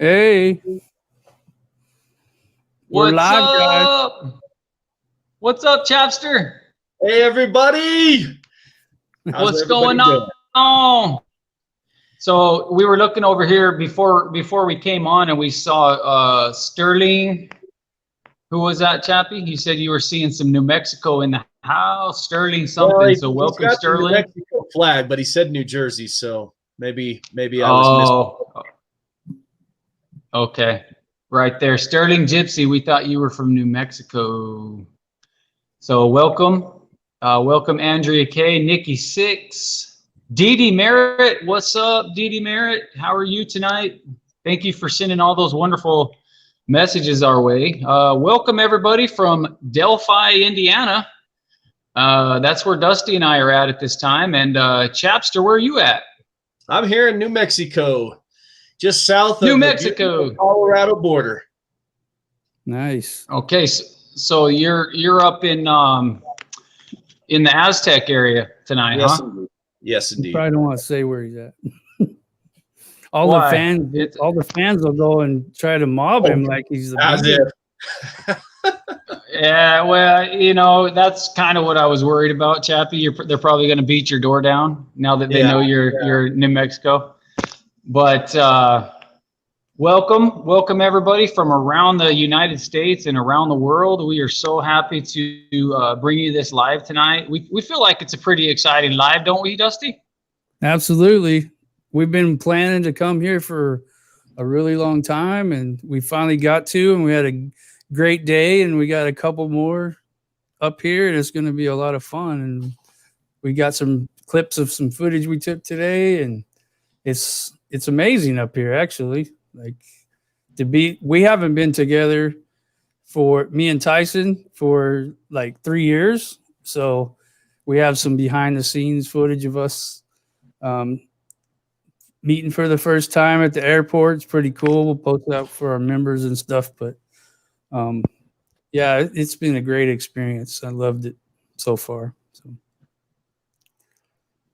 Hey. We're What's live, up? guys. What's up, Chapster? Hey, everybody. What's going on? So we were looking over here before we came on, and we saw Sterling. Who was that, Chappie? You said you were seeing some New Mexico in the house. Sterling something. Well, so welcome, got Sterling. The New Mexico flag, but he said New Jersey, so maybe I was missing. Okay. Right there. Sterling Gypsy, we thought you were from New Mexico. So welcome. Welcome, Andrea K, Nikki 6, Dee Dee Merritt. What's up, Dee Dee Merritt? How are you tonight? Thank you for sending all those wonderful messages our way. Welcome, everybody, from Delphi, Indiana. That's where Dusty and I are at this time. And Chapster, where are you at? I'm here in New Mexico, just south of New Mexico, Colorado border. Nice. Okay, so you're up in the Aztec area tonight, yes, huh? Indeed. Yes, indeed. You probably don't want to say where he's at. all the fans will go and try to mob him like he's the Yeah, well, you know, that's kind of what I was worried about, Chappie. They're probably going to beat your door down now that they know you're New Mexico. But welcome everybody from around the United States and around the world. We are so happy to bring you this live tonight. We feel like it's a pretty exciting live, don't we, Dusty? Absolutely. We've been planning to come here for a really long time, and we finally got to, and we had a great day, and we got a couple more up here, and it's going to be a lot of fun. And we got some clips of some footage we took today, and it's amazing up here, actually. Like, we haven't been together for me and Tyson for like 3 years. So we have some behind the scenes footage of us meeting for the first time at the airport. It's pretty cool. We'll post it out for our members and stuff. But yeah, it's been a great experience. I loved it so far. So.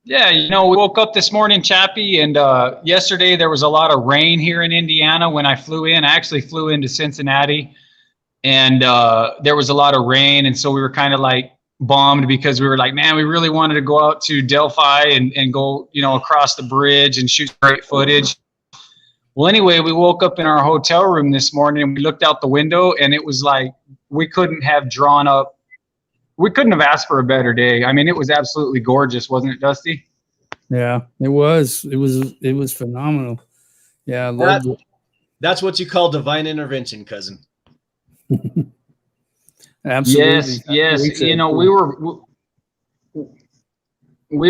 Yeah, you know, we woke up this morning, Chappie, and yesterday there was a lot of rain here in Indiana when I flew in. I actually flew into Cincinnati, and there was a lot of rain, and so we were kind of like bummed because we were like, man, we really wanted to go out to Delphi and go, you know, across the bridge and shoot great footage. Well, anyway, we woke up in our hotel room this morning, and we looked out the window, and it was like we couldn't have asked for a better day. I mean, it was absolutely gorgeous, wasn't it, Dusty? Yeah, it was. It was phenomenal. Yeah, I loved it. That's what you call divine intervention, cousin. Absolutely. Yes. You know, we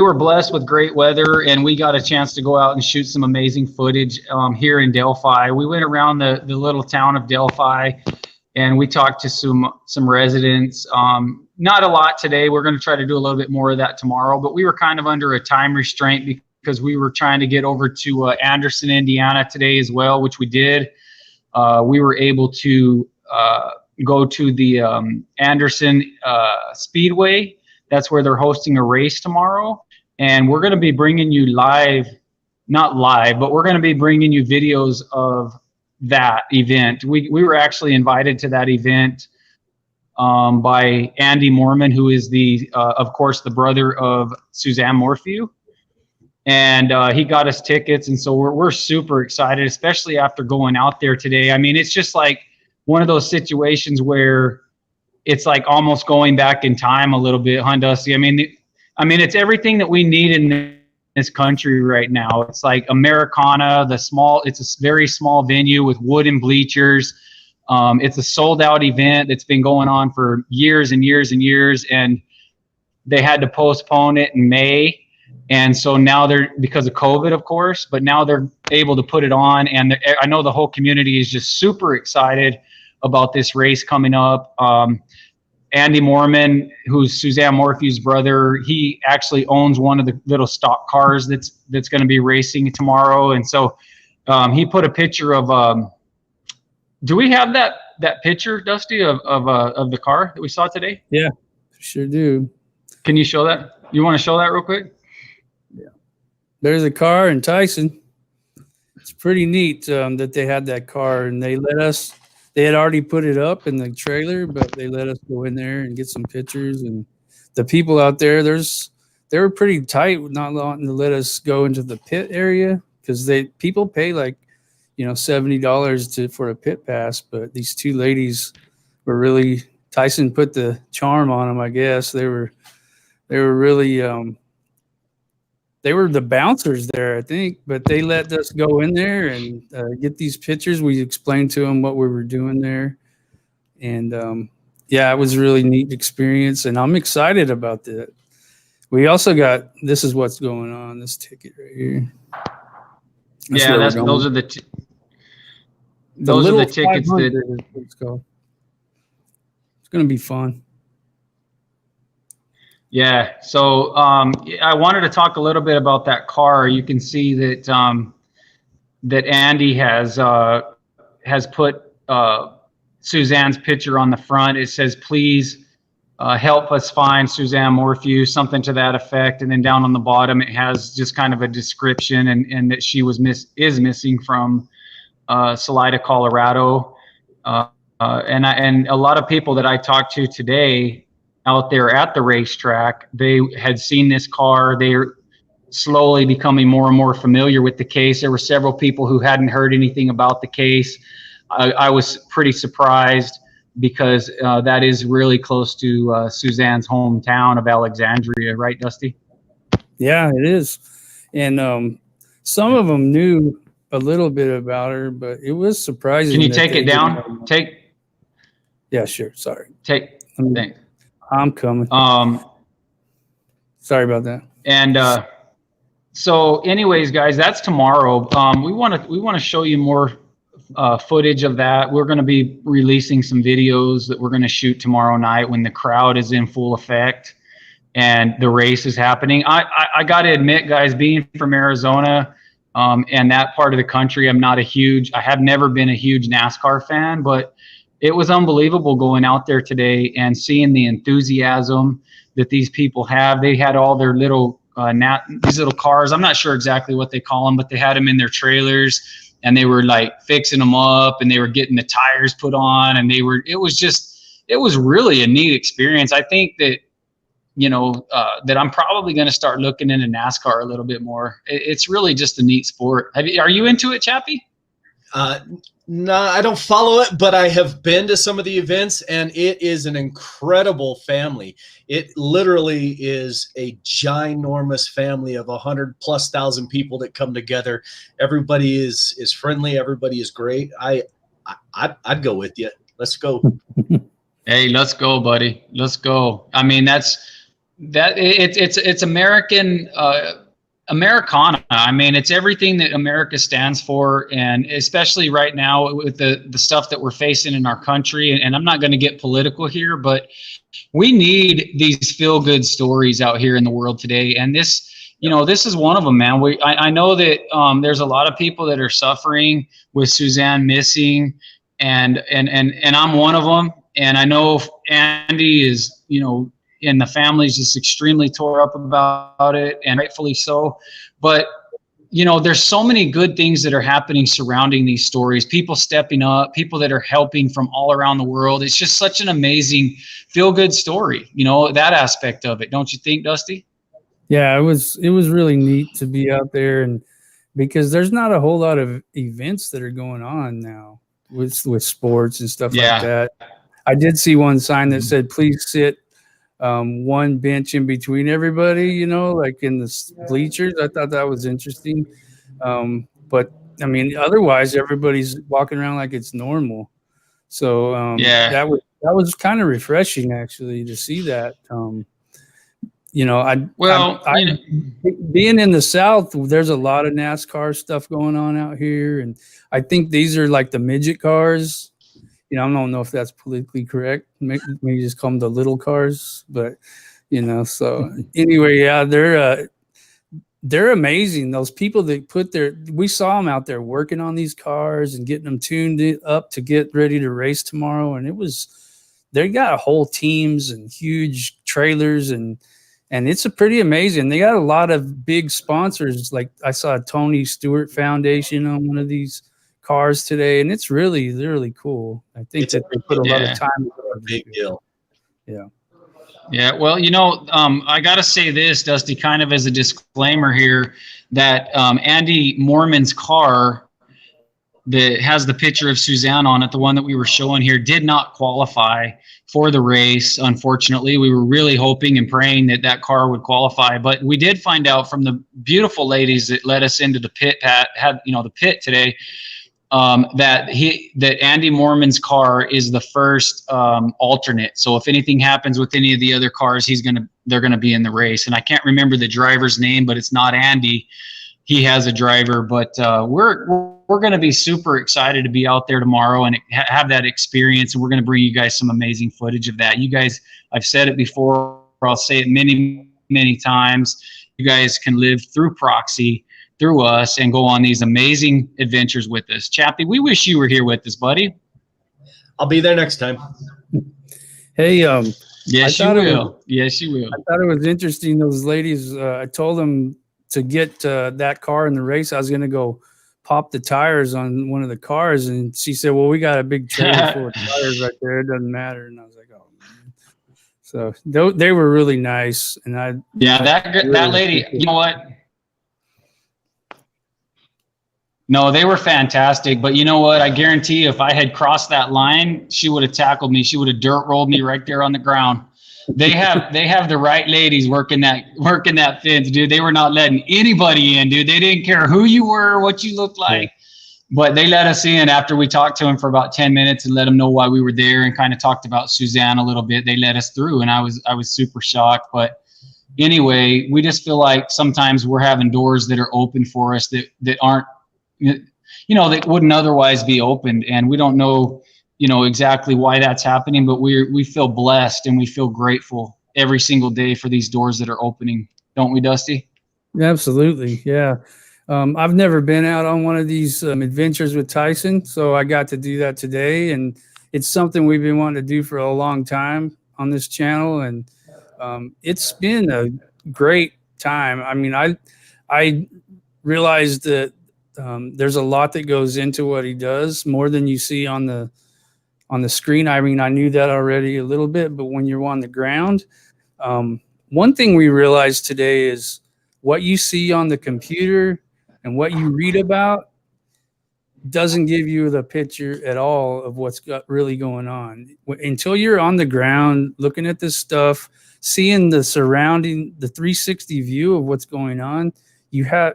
were blessed with great weather, and we got a chance to go out and shoot some amazing footage here in Delphi. We went around the little town of Delphi, and we talked to some residents. Not a lot today. We're going to try to do a little bit more of that tomorrow, but we were kind of under a time restraint because we were trying to get over to Anderson, Indiana today as well, which we did. We were able to go to the Anderson Speedway. That's where they're hosting a race tomorrow. And we're going to be bringing you not live, but we're going to be bringing you videos of that event. We were actually invited to that event by Andy Mormon, who is of course, the brother of Suzanne Morphew. And he got us tickets. And so we're super excited, especially after going out there today. I mean, it's just like one of those situations where it's like almost going back in time a little bit, huh, Dusty? I mean, it's everything that we need in this country right now. It's like Americana, it's a very small venue with wooden bleachers. It's a sold out event that's been going on for years and years and years, and they had to postpone it in May. And so now because of COVID, of course, but now they're able to put it on. And I know the whole community is just super excited about this race coming up. Andy Mormon, who's Suzanne Morphew's brother, he actually owns one of the little stock cars that's going to be racing tomorrow. And so he put a picture of do we have that picture, Dusty, of the car that we saw today? Yeah, sure do. Can you show that? You want to show that real quick? Yeah. There's a car in Tyson. it's pretty neat that they had that car, and they let us. They had already put it up in the trailer, but they let us go in there and get some pictures. And the people out there, they were pretty tight, not wanting to let us go into the pit area because people pay like, $70 for a pit pass. But these two ladies were really. Tyson put the charm on them, I guess. They were really. They were the bouncers there, I think, but they let us go in there and get these pictures. We explained to them what we were doing there. And it was a really neat experience. And I'm excited about that. We also got, this is what's going on, this ticket right here. Those are the tickets that it's called. It's going to be fun. Yeah, so I wanted to talk a little bit about that car. You can see that that Andy has put Suzanne's picture on the front. It says, "Please help us find Suzanne Morphew," something to that effect. And then down on the bottom, it has just kind of a description and that she is missing from Salida, Colorado. And a lot of people that I talked to today out there at the racetrack, they had seen this car. They're slowly becoming more and more familiar with the case. There were several people who hadn't heard anything about the case. I was pretty surprised because that is really close to Suzanne's hometown of Alexandria, right, Dusty? Yeah, it is. And some of them knew a little bit about her, but it was surprising. Can you take it down? Yeah, sure. Sorry. Thanks. I'm coming. Sorry about that. And so, anyways, guys, that's tomorrow. We want to show you more footage of that. We're going to be releasing some videos that we're going to shoot tomorrow night when the crowd is in full effect and the race is happening. I got to admit, guys, being from Arizona and that part of the country, I have never been a huge NASCAR fan, but it was unbelievable going out there today and seeing the enthusiasm that these people have. They had all their little these little cars. I'm not sure exactly what they call them, but they had them in their trailers and they were like fixing them up and they were getting the tires put on and it was really a neat experience. I think that, that I'm probably going to start looking into NASCAR a little bit more. It's really just a neat sport. Are you into it, Chappie? No, I don't follow it, but I have been to some of the events, and it is an incredible family. It literally is a ginormous family of 100,000+ people that come together. Everybody is friendly. Everybody is great. I'd go with you. Let's go. Hey, let's go, buddy. Let's go. I mean, it's American. Americana. I mean, it's everything that America stands for, and especially right now with the stuff that we're facing in our country. And I'm not going to get political here, but we need these feel-good stories out here in the world today. And this is one of them, man. I know that there's a lot of people that are suffering with Suzanne missing, and I'm one of them. And I know Andy is, and the family's just extremely tore up about it, and rightfully so. But, there's so many good things that are happening surrounding these stories, people stepping up, people that are helping from all around the world. It's just such an amazing feel-good story, that aspect of it. Don't you think, Dusty? Yeah, it was really neat to be out there, and because there's not a whole lot of events that are going on now with sports and stuff like that. I did see one sign that said, "Please sit one bench in between everybody," like in the bleachers. I thought that was interesting. But I mean, otherwise everybody's walking around like it's normal. So that was kind of refreshing actually to see that. Being in the South, there's a lot of NASCAR stuff going on out here. And I think these are like the midget cars. I don't know if that's politically correct. Maybe just call them the little cars, but so anyway, yeah, they're amazing. Those people that we saw them out there working on these cars and getting them tuned up to get ready to race tomorrow. And they got whole teams and huge trailers and and it's a pretty amazing. They got a lot of big sponsors. Like I saw a Tony Stewart Foundation on one of these cars today, and it's really, really cool. I think It's that they put a lot of Yeah. time into a big deal. Yeah. Yeah, well, you know, I got to say this, Dusty, kind of as a disclaimer here, that Andy Mormon's car that has the picture of Suzanne on it, the one that we were showing here, did not qualify for the race. Unfortunately, we were really hoping and praying that that car would qualify, but we did find out from the beautiful ladies that led us into the pit, the pit today, that Andy Mormon's car is the first alternate. So if anything happens with any of the other cars, they're gonna be in the race. And I can't remember the driver's name, but it's not Andy. He has a driver, but we're going to be super excited to be out there tomorrow and have that experience. And we're going to bring you guys some amazing footage of that. You guys, I've said it before, I'll say it many, many times. You guys can live through Proxy, through us, and go on these amazing adventures with us. Chappie, we wish you were here with us, buddy. I'll be there next time. Hey, yes, you will. Yes, you will. I thought it was interesting. Those ladies, I told them to get that car in the race. I was going to go pop the tires on one of the cars, and she said, well, we got a big trailer full of tires right there. It doesn't matter. And I was like, oh, man. So they were really nice. And that lady, you know what? No, they were fantastic. But you know what? I guarantee you, if I had crossed that line, she would have tackled me. She would have dirt rolled me right there on the ground. They have the right ladies working that fence, dude. They were not letting anybody in, dude. They didn't care who you were, what you looked like. But they let us in after we talked to them for about 10 minutes and let them know why we were there and kind of talked about Suzanne a little bit. They let us through, and I was super shocked. But anyway, we just feel like sometimes we're having doors that are open for us that aren't, that wouldn't otherwise be opened, and we don't know exactly why that's happening, but we feel blessed and we feel grateful every single day for these doors that are opening, don't we, Dusty? Absolutely, yeah. I've never been out on one of these adventures with Tyson, so I got to do that today, and it's something we've been wanting to do for a long time on this channel, and it's been a great time. I mean, I realized that there's a lot that goes into what he does, more than you see on the screen. I mean, I knew that already a little bit, but when you're on the ground, one thing we realized today is what you see on the computer and what you read about doesn't give you the picture at all of what's really going on. Until you're on the ground looking at this stuff, seeing the 360 view of what's going on, I've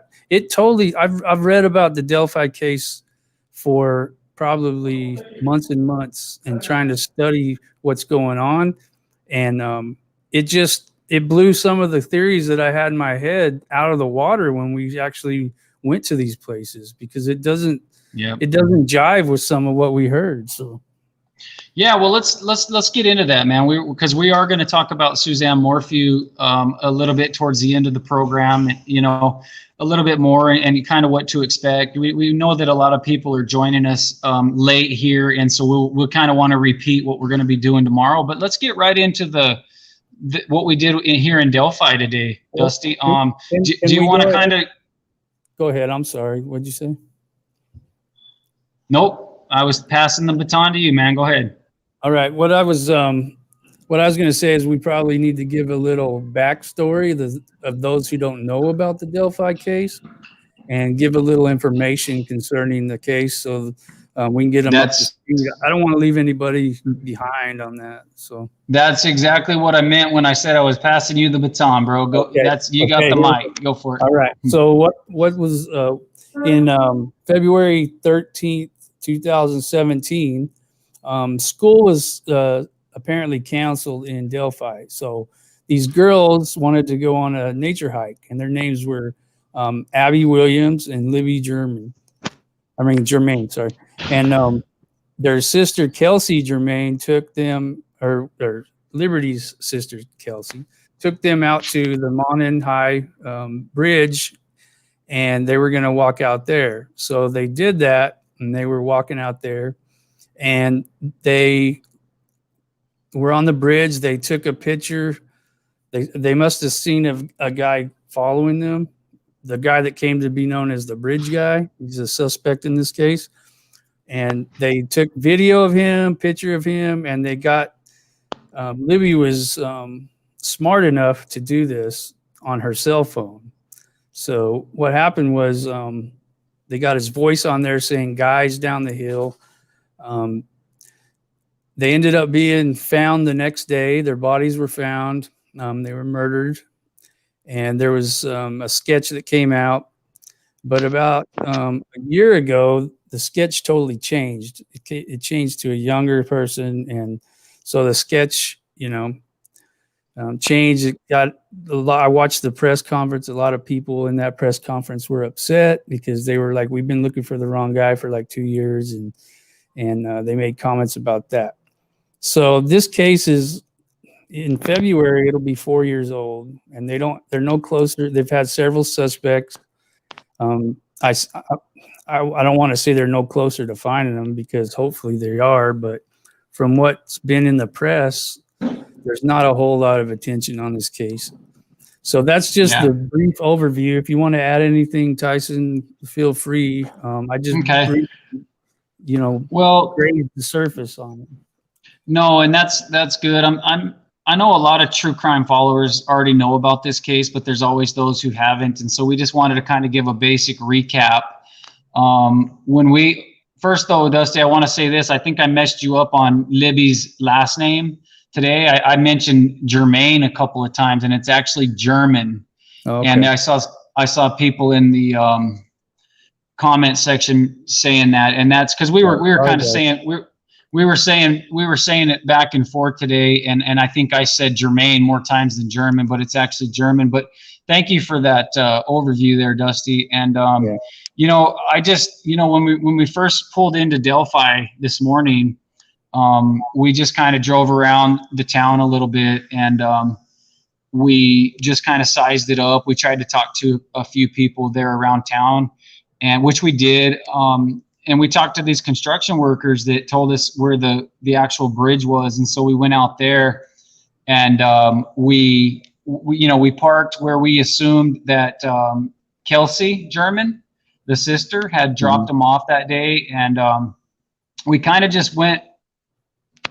read about the Delphi case for probably months and months and trying to study what's going on. And it blew some of the theories that I had in my head out of the water when we actually went to these places, because it doesn't jive with some of what we heard. So yeah, well, let's get into that, man. Because we are going to talk about Suzanne Morphew a little bit towards the end of the program, a little bit more and kind of what to expect. We know that a lot of people are joining us late here, and so we'll kind of want to repeat what we're going to be doing tomorrow. But let's get right into what we did here in Delphi today, Dusty. Do you want to kind of go ahead? I'm sorry. What'd you say? Nope, I was passing the baton to you, man. Go ahead. All right. What I was going to say is we probably need to give a little backstory of those who don't know about the Delphi case, and give a little information concerning the case, so we can get them up to speed. I don't want to leave anybody behind on that. So that's exactly what I meant when I said I was passing you the baton, bro. Go. Okay. Got the mic. Go for it. All right. So what was in February 13th, 2017, school was apparently canceled in Delphi. So these girls wanted to go on a nature hike, and their names were Abby Williams and Libby German. Germain, sorry. And their sister Kelsey Germain took them, or Liberty's sister Kelsey took them out to the Monon High Bridge, and they were going to walk out there. So they did that, and they were walking out there, and they were on the bridge. They took a picture They must have seen a guy following them, the guy that came to be known as the bridge guy. He's a suspect in this case. And they took video of him, picture of him, and they got Libby was smart enough to do this on her cell phone. So what happened was they got his voice on there saying guys down the hill. They ended up being found the next day. Their bodies were found. They were murdered. And there was a sketch that came out. But about a year ago, the sketch totally changed. It changed to a younger person. And so the sketch, changed. It got a lot. I watched the press conference. A lot of people in that press conference were upset because they were like, we've been looking for the wrong guy for like 2 years. And they made comments about that. So this case is in February, it'll be 4 years old, and they're no closer. They've had several suspects. I don't want to say they're no closer to finding them because hopefully they are, but from what's been in the press, there's not a whole lot of attention on this case. So that's just the brief overview. If you want to add anything, Tyson, feel free. I just grazed the surface on it. No, and that's good. I know a lot of true crime followers already know about this case, but there's always those who haven't. And so we just wanted to kind of give a basic recap. First though, Dusty, I want to say this. I think I messed you up on Libby's last name today. I mentioned Germain a couple of times, and it's actually German. Okay. And I saw people in the comment section saying that, and that's because we were kind of saying we were saying it back and forth today, and I think I said Germain more times than German, but it's actually German. But thank you for that overview there, Dusty. And I just when we first pulled into Delphi this morning, we just kind of drove around the town a little bit, and we just kind of sized it up. We tried to talk to a few people there around town, and which we did. And we talked to these construction workers that told us where the actual bridge was. And so we went out there, and we parked where we assumed that Kelsey German, the sister, had dropped them off that day. And we kind of just went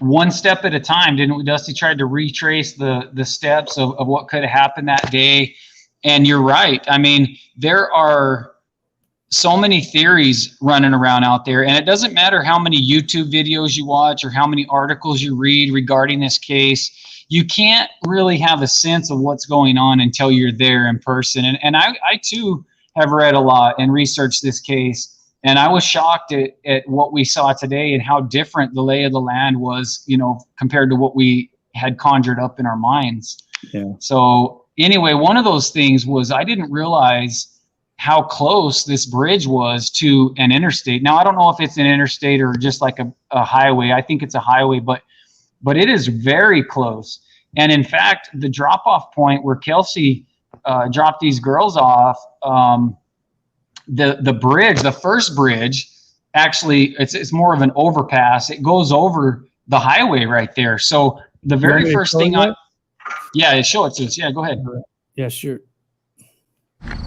one step at a time, didn't we, Dusty? Tried to retrace the steps of what could have happened that day. And you're right. I mean, there are so many theories running around out there, and it doesn't matter how many YouTube videos you watch or how many articles you read regarding this case. You can't really have a sense of what's going on until you're there in person. And I too have read a lot and researched this case, and I was shocked at what we saw today and how different the lay of the land was, compared to what we had conjured up in our minds. Yeah. So anyway, one of those things was I didn't realize how close this bridge was to an interstate. Now, I don't know if it's an interstate or just like a highway. I think it's a highway, but it is very close. And in fact, the drop-off point where Kelsey dropped these girls off, the bridge, the first bridge, actually, it's more of an overpass. It goes over the highway right there. So the very first thing show it to us. Yeah, go ahead. Yeah, sure.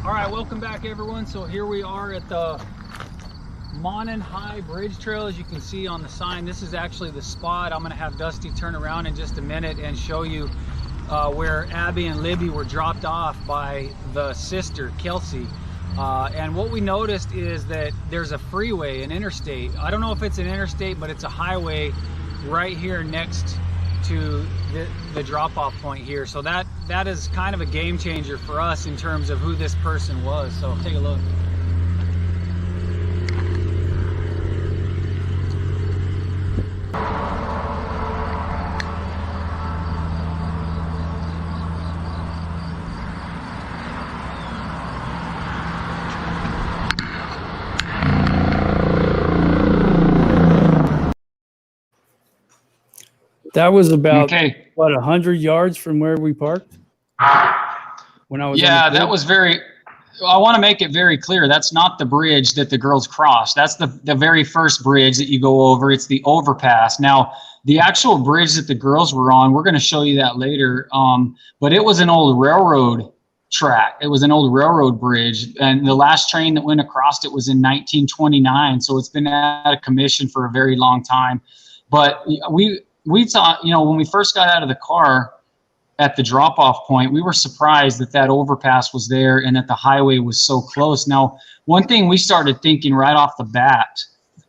All right, welcome back, everyone. So here we are at the Monon High Bridge Trail. As you can see on the sign, this is actually the spot. I'm going to have Dusty turn around in just a minute and show you where Abby and Libby were dropped off by the sister, Kelsey. And what we noticed is that there's a freeway, an interstate. I don't know if it's an interstate, but it's a highway right here next to the drop-off point here. So that is kind of a game changer for us in terms of who this person was. So take a look. That was about 100 yards from where we parked. When I was that was very I want to make it very clear. That's not the bridge that the girls crossed. That's the very first bridge that you go over. It's the overpass. Now, the actual bridge that the girls were on, we're going to show you that later. But it was an old railroad track. It was an old railroad bridge. And the last train that went across it was in 1929. So it's been out of commission for a very long time. But we thought, when we first got out of the car at the drop-off point, we were surprised that that overpass was there and that the highway was so close. Now, one thing we started thinking right off the bat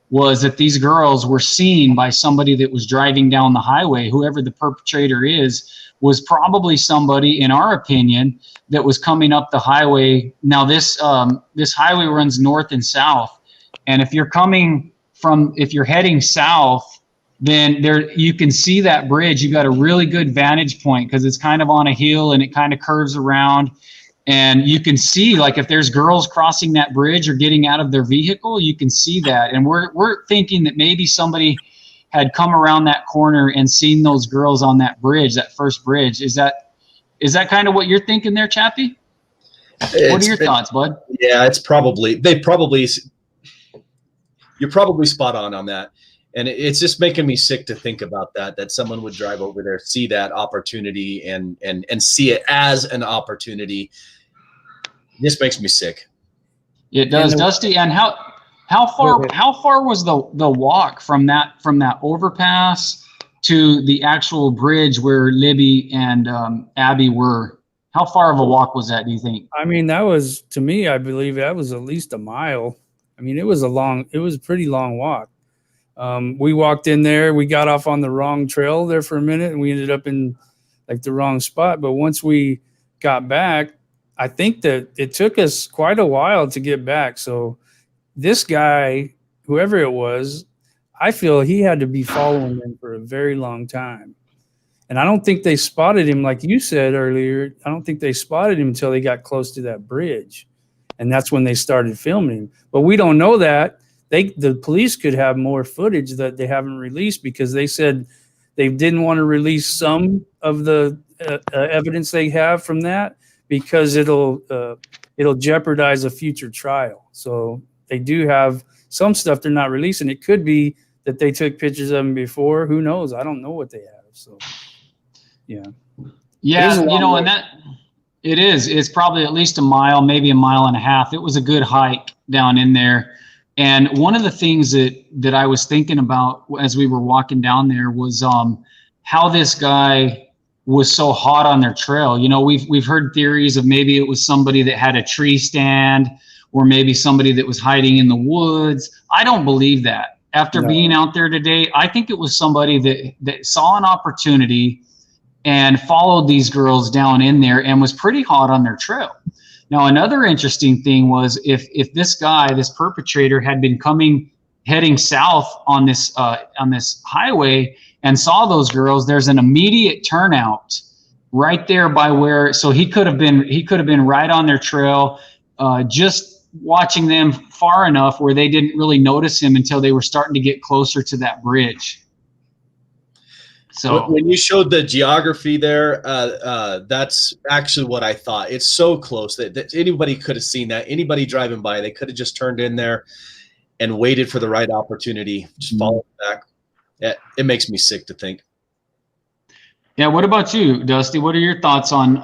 was that these girls were seen by somebody that was driving down the highway. Whoever the perpetrator is was probably somebody, in our opinion, that was coming up the highway. Now, this highway runs north and south, and if you're heading south, then there you can see that bridge. You got a really good vantage point because it's kind of on a hill and it kind of curves around, and you can see, like, if there's girls crossing that bridge or getting out of their vehicle, you can see that. And we're thinking that maybe somebody had come around that corner and seen those girls on that bridge, that first bridge. Is that kind of what you're thinking there, Chappie? What are your thoughts, bud? Yeah, you're probably spot on that. And it's just making me sick to think about that someone would drive over there, see that opportunity and see it as an opportunity. This makes me sick. It does, Dusty. And how far was the walk from that overpass to the actual bridge where Libby and Abby were? How far of a walk was that, do you think? I mean, that was, to me, I believe that was at least a mile. I mean, it was a pretty long walk. We walked in there, we got off on the wrong trail there for a minute, and we ended up in like the wrong spot. But once we got back, I think that it took us quite a while to get back. So this guy, whoever it was, I feel he had to be following them for a very long time. And I don't think they spotted him, like you said earlier. I don't think they spotted him until they got close to that bridge. And that's when they started filming him. But we don't know that. The police could have more footage that they haven't released because they said they didn't want to release some of the evidence they have from that because it'll jeopardize a future trial. So they do have some stuff they're not releasing. It could be that they took pictures of them before. Who knows? I don't know what they have. So, yeah. Yeah, and that it is. It's probably at least a mile, maybe a mile and a half. It was a good hike down in there. And one of the things that I was thinking about as we were walking down there was how this guy was so hot on their trail. We've heard theories of maybe it was somebody that had a tree stand or maybe somebody that was hiding in the woods. I don't believe that. After being out there today, I think it was somebody that saw an opportunity and followed these girls down in there and was pretty hot on their trail. Now, another interesting thing was if this guy, this perpetrator, had been heading south on this highway and saw those girls, there's an immediate turnout right there by where. So he could have been right on their trail, just watching them far enough where they didn't really notice him until they were starting to get closer to that bridge. So when you showed the geography there, that's actually what I thought. It's so close that anybody could have seen that. Anybody driving by, they could have just turned in there and waited for the right opportunity. Just follow back. Yeah, it makes me sick to think. Yeah. What about you, Dusty? What are your thoughts on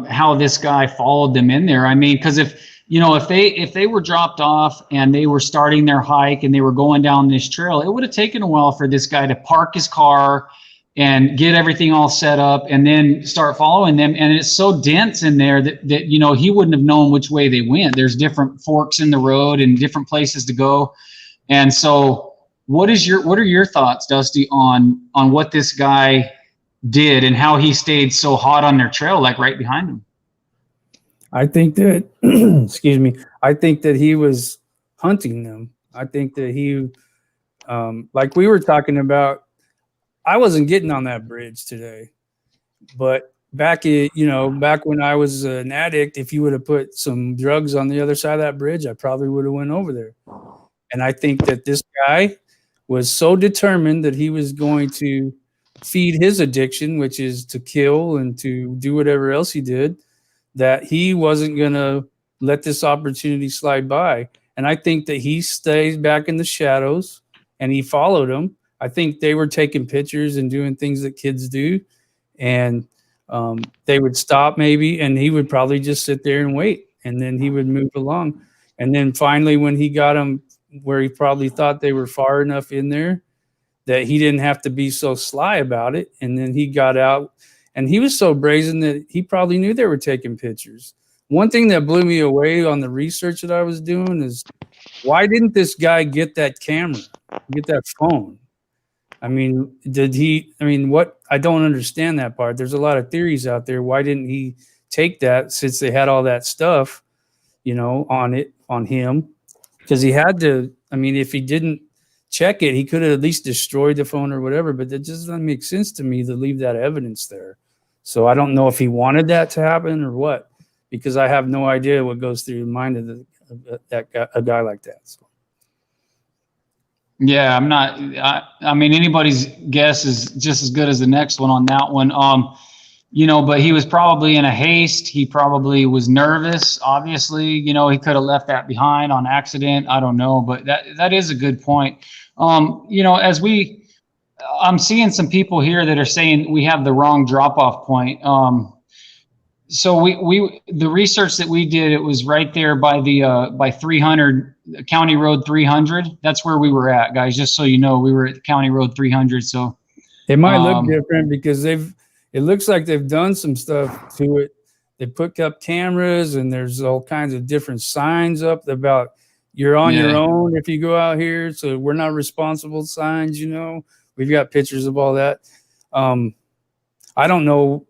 how this guy followed them in there? I mean, because if they were dropped off and they were starting their hike and they were going down this trail, it would have taken a while for this guy to park his car and get everything all set up and then start following them. And it's so dense in there that he wouldn't have known which way they went. There's different forks in the road and different places to go. And so what are your thoughts, Dusty, on what this guy did and how he stayed so hot on their trail, like right behind them? I think that, excuse me, I think that he was hunting them. I think that he, like we were talking about, I wasn't getting on that bridge today, but back when I was an addict, if you would have put some drugs on the other side of that bridge, I probably would have went over there. And I think that this guy was so determined that he was going to feed his addiction, which is to kill and to do whatever else he did, that he wasn't going to let this opportunity slide by. And I think that he stays back in the shadows and he followed them. I think they were taking pictures and doing things that kids do. And they would stop maybe, and he would probably just sit there and wait. And then he would move along. And then finally, when he got them where he probably thought they were far enough in there that he didn't have to be so sly about it. And then he got out, and he was so brazen that he probably knew they were taking pictures. One thing that blew me away on the research that I was doing is, why didn't this guy get that camera, get that phone? I mean, what? I don't understand that part. There's a lot of theories out there. Why didn't he take that, since they had all that stuff, on him? Because he had to, if he didn't check it, he could have at least destroyed the phone or whatever, but that just doesn't make sense to me to leave that evidence there. So I don't know if he wanted that to happen or what, because I have no idea what goes through the mind of a guy like that. So. Yeah, anybody's guess is just as good as the next one on that one. But he was probably in a haste. He probably was nervous. Obviously, he could have left that behind on accident. I don't know, but that is a good point. I'm seeing some people here that are saying we have the wrong drop-off point. So the research that we did, it was right there by 300 County Road 300. That's where we were at, guys. Just so you know, we were at County Road 300. So it might look different because it looks like they've done some stuff to it. They put up cameras, and there's all kinds of different signs up about you're on your own if you go out here. So we're not responsible signs. We've got pictures of all that. I don't know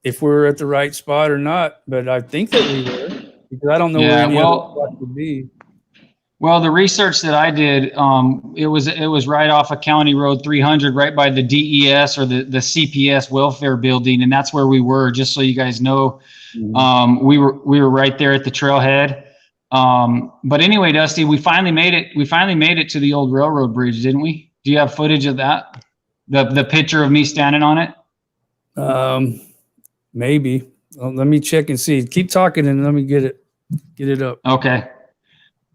if we're at the right spot or not, but I think that we were, because I don't know where any other spot would be. Well, the research that I did, it was right off of County Road 300, right by the DES or the CPS welfare building, and that's where we were. Just so you guys know, we were right there at the trailhead. But anyway, Dusty, we finally made it. We finally made it to the old railroad bridge, didn't we? Do you have footage of that? The picture of me standing on it? Maybe. Well, let me check and see. Keep talking and let me get it up. Okay.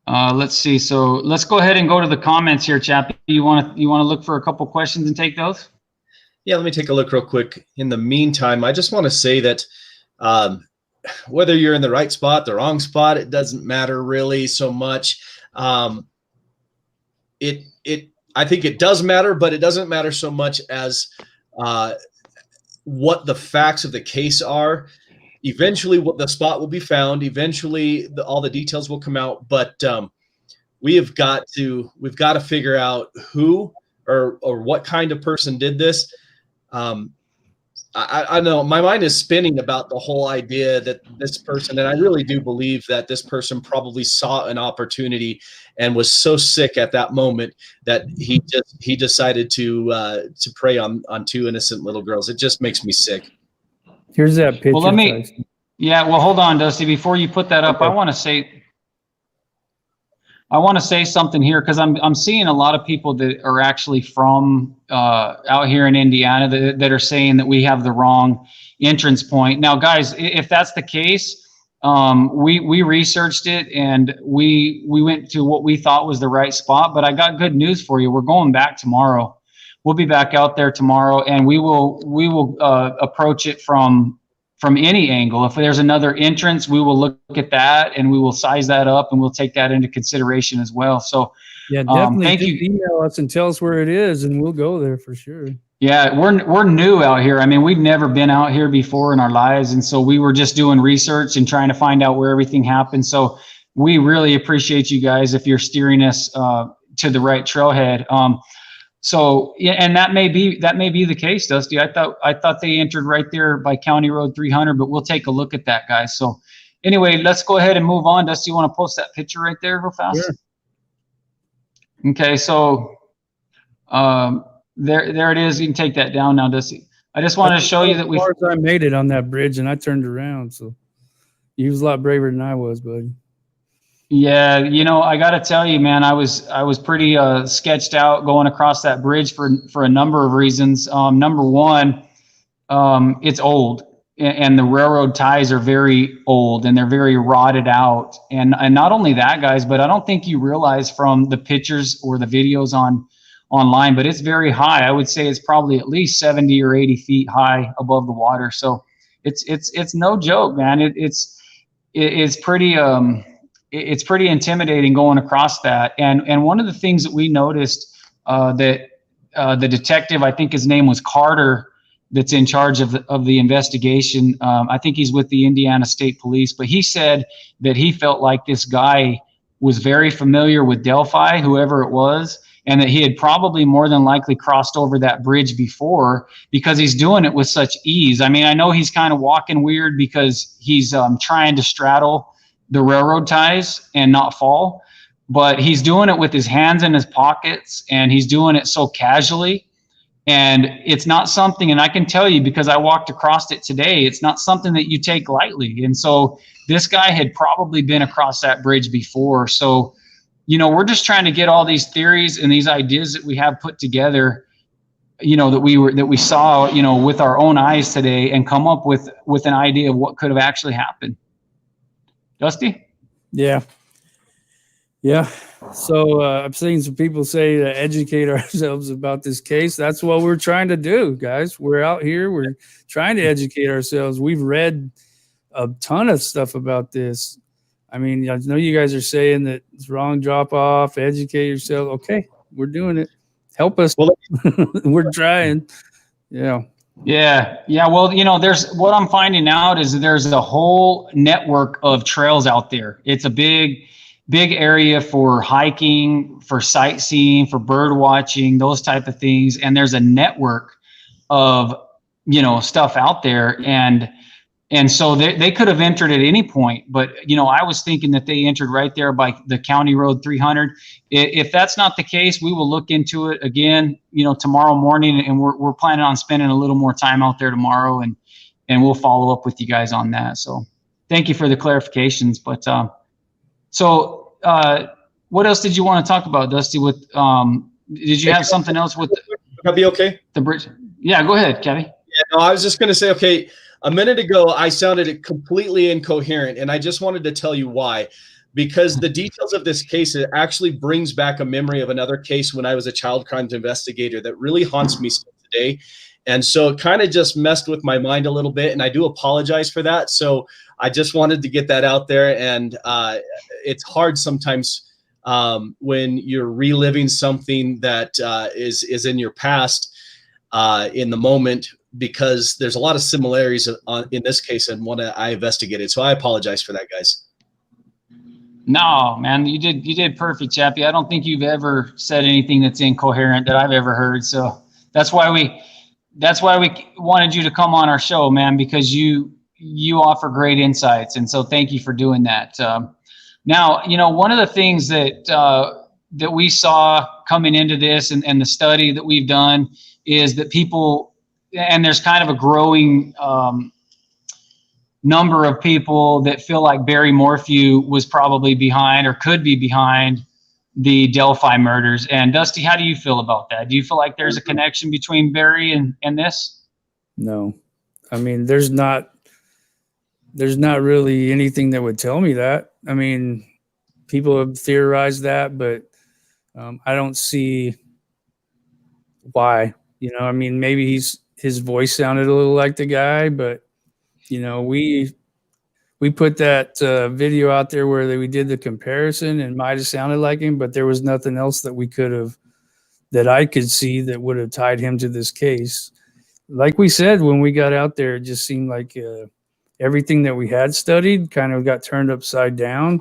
Let's see. So let's go ahead and go to the comments here, Chappie. You want to look for a couple questions and take those? Yeah, let me take a look real quick. In the meantime, I just want to say that whether you're in the right spot, the wrong spot, it doesn't matter really so much. I think it does matter, but it doesn't matter so much as what the facts of the case are. Eventually, the spot will be found. Eventually, all the details will come out. But we've got to figure out who or what kind of person did this. I know my mind is spinning about the whole idea that this person, and I really do believe that this person probably saw an opportunity and was so sick at that moment that he decided to prey on two innocent little girls. It just makes me sick. Here's that picture. Well, well, hold on, Dusty. Before you put that up, okay. I want to say something here, because I'm seeing a lot of people that are actually from out here in Indiana that are saying that we have the wrong entrance point. Now, guys, if that's the case, we researched it and we went to what we thought was the right spot. But I got good news for you. We're going back tomorrow. We'll be back out there tomorrow, and we will approach it from any angle. If there's another entrance, we will look at that and we will size that up, and we'll take that into consideration as well. So yeah, definitely. Thank you. Email us and tell us where it is, and we'll go there for sure. Yeah, we're new out here. We've never been out here before in our lives, and so we were just doing research and trying to find out where everything happened. So we really appreciate you guys if you're steering us to the right trailhead. So yeah, and that may be the case, Dusty. I thought they entered right there by County Road 300, but we'll take a look at that, guys. So anyway, let's go ahead and move on. Dusty, you want to post that picture right there real fast? Sure. Okay, so there it is. You can take that down now, Dusty. I just wanted to show you that I made it on that bridge, and I turned around. So you was a lot braver than I was, buddy. Yeah, I got to tell you, man, I was pretty sketched out going across that bridge for a number of reasons. Number one, it's old. and the railroad ties are very old and they're very rotted out. And not only that, guys, but I don't think you realize from the pictures or the videos online, but it's very high. I would say it's probably at least 70 or 80 feet high above the water. So it's no joke, man. It's pretty intimidating going across that. And one of the things that we noticed, that the detective, I think his name was Carter, that's in charge of the investigation. I think he's with the Indiana State Police, but he said that he felt like this guy was very familiar with Delphi, whoever it was, and that he had probably more than likely crossed over that bridge before because he's doing it with such ease. I mean, I know he's kind of walking weird because he's trying to straddle the railroad ties and not fall, but he's doing it with his hands in his pockets and he's doing it so casually. And it's not something, and I can tell you because I walked across it today, it's not something that you take lightly. And so this guy had probably been across that bridge before. So, you know, we're just trying to get all these theories and these ideas that we have put together, you know, that we saw, you know, with our own eyes today and come up with an idea of what could have actually happened. Dusty? Yeah. So I've seen some people say to educate ourselves about this case. That's what we're trying to do, guys. We're out here. We're trying to educate ourselves. We've read a ton of stuff about this. I mean, I know you guys are saying that it's wrong, drop off, educate yourself. Okay, we're doing it. Help us. Well, we're trying. Yeah. Well, you know, what I'm finding out is there's a whole network of trails out there. It's a big area for hiking, for sightseeing, for bird watching, those type of things. And there's a network of, you know, stuff out there. And so they could have entered at any point, but, you know, I was thinking that they entered right there by the County Road 300. If that's not the case, we will look into it again, you know, tomorrow morning, and we're planning on spending a little more time out there tomorrow, and we'll follow up with you guys on that. So thank you for the clarifications. But, so what else did you want to talk about, Dusty? With did you have something else with That'd be okay. The bridge? Yeah, go ahead, Kevin. Yeah, no, I was just going to say, okay, a minute ago I sounded completely incoherent, and I just wanted to tell you why. Because the details of this case, it actually brings back a memory of another case when I was a child crimes investigator that really haunts me still today. And so it kind of just messed with my mind a little bit, and I do apologize for that. So I just wanted to get that out there. And it's hard sometimes when you're reliving something that is in your past in the moment, because there's a lot of similarities in this case and one I investigated. So I apologize for that, guys. No, man, you did perfect, Chappie. I don't think you've ever said anything that's incoherent that I've ever heard. So that's why we wanted you to come on our show, man, because you offer great insights. And so thank you for doing that. Now, you know, one of the things that we saw coming into this and the study that we've done is that people, and there's kind of a growing number of people that feel like Barry Morphew was probably behind or could be behind the Delphi murders. And Dusty, how do you feel about that? Do you feel like there's a connection between Barry and this? No, I mean, there's not really anything that would tell me that. I mean, people have theorized that, but I don't see why. You know, I mean, maybe his voice sounded a little like the guy, but you know, we put that video out there where we did the comparison and might have sounded like him, but there was nothing else that I could see that would have tied him to this case. Like we said, when we got out there, it just seemed like everything that we had studied kind of got turned upside down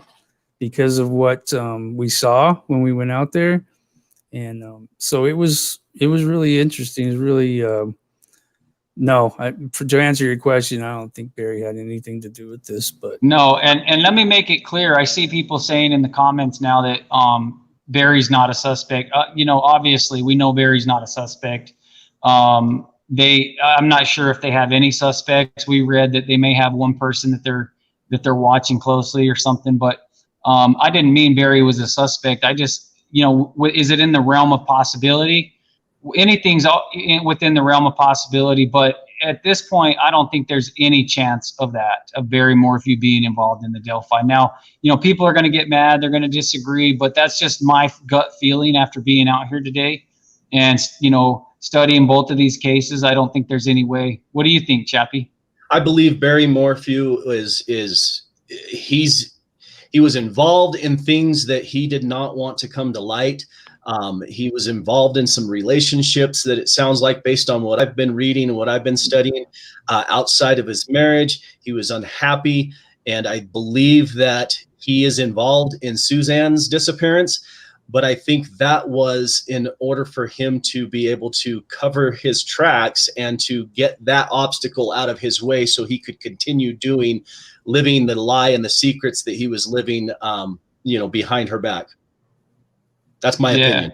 because of what we saw when we went out there. And so it was really interesting. It was really, to answer your question, I don't think Barry had anything to do with this, but no. And let me make it clear. I see people saying in the comments now that Barry's not a suspect. You know, obviously we know Barry's not a suspect. I'm not sure if they have any suspects. We read that they may have one person that they're watching closely or something, but I didn't mean Barry was a suspect. I just, you know, is it in the realm of possibility? Anything's within the realm of possibility, but at this point, I don't think there's any chance of that, of Barry Morphew being involved in the Delphi. Now, people are going to get mad. They're going to disagree, but that's just my gut feeling after being out here today and, studying both of these cases. I don't think there's any way. What do you think, Chappie? I believe Barry Morphew he was involved in things that he did not want to come to light. He was involved in some relationships that it sounds like, based on what I've been reading and what I've been studying, outside of his marriage. He was unhappy, and I believe that he is involved in Suzanne's disappearance. But I think that was in order for him to be able to cover his tracks and to get that obstacle out of his way so he could continue living the lie and the secrets that he was living, behind her back. That's my opinion.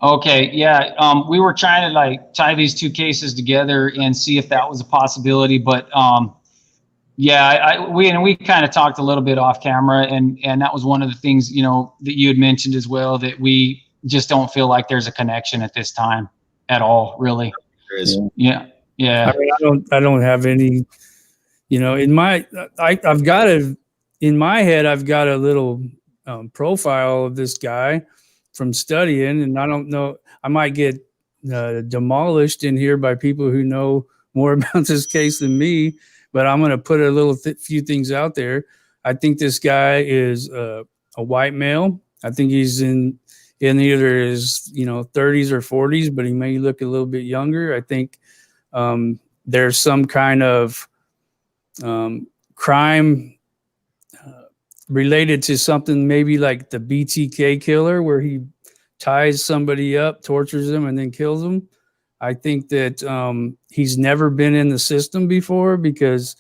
Okay. Yeah. We were trying to tie these two cases together and see if that was a possibility, but we kind of talked a little bit off camera, and that was one of the things, that you had mentioned as well, that we just don't feel like there's a connection at this time at all, really. There is. Yeah. Yeah. I mean, I don't have any, in my head, I've got a little profile of this guy from studying, and I don't know, I might get demolished in here by people who know more about this case than me, but I'm going to put a few things out there. I think this guy is a white male. I think he's in either his 30s or 40s, but he may look a little bit younger. I think there's some kind of crime related to something maybe like the BTK killer, where he ties somebody up, tortures them, and then kills them. I think that he's never been in the system before, because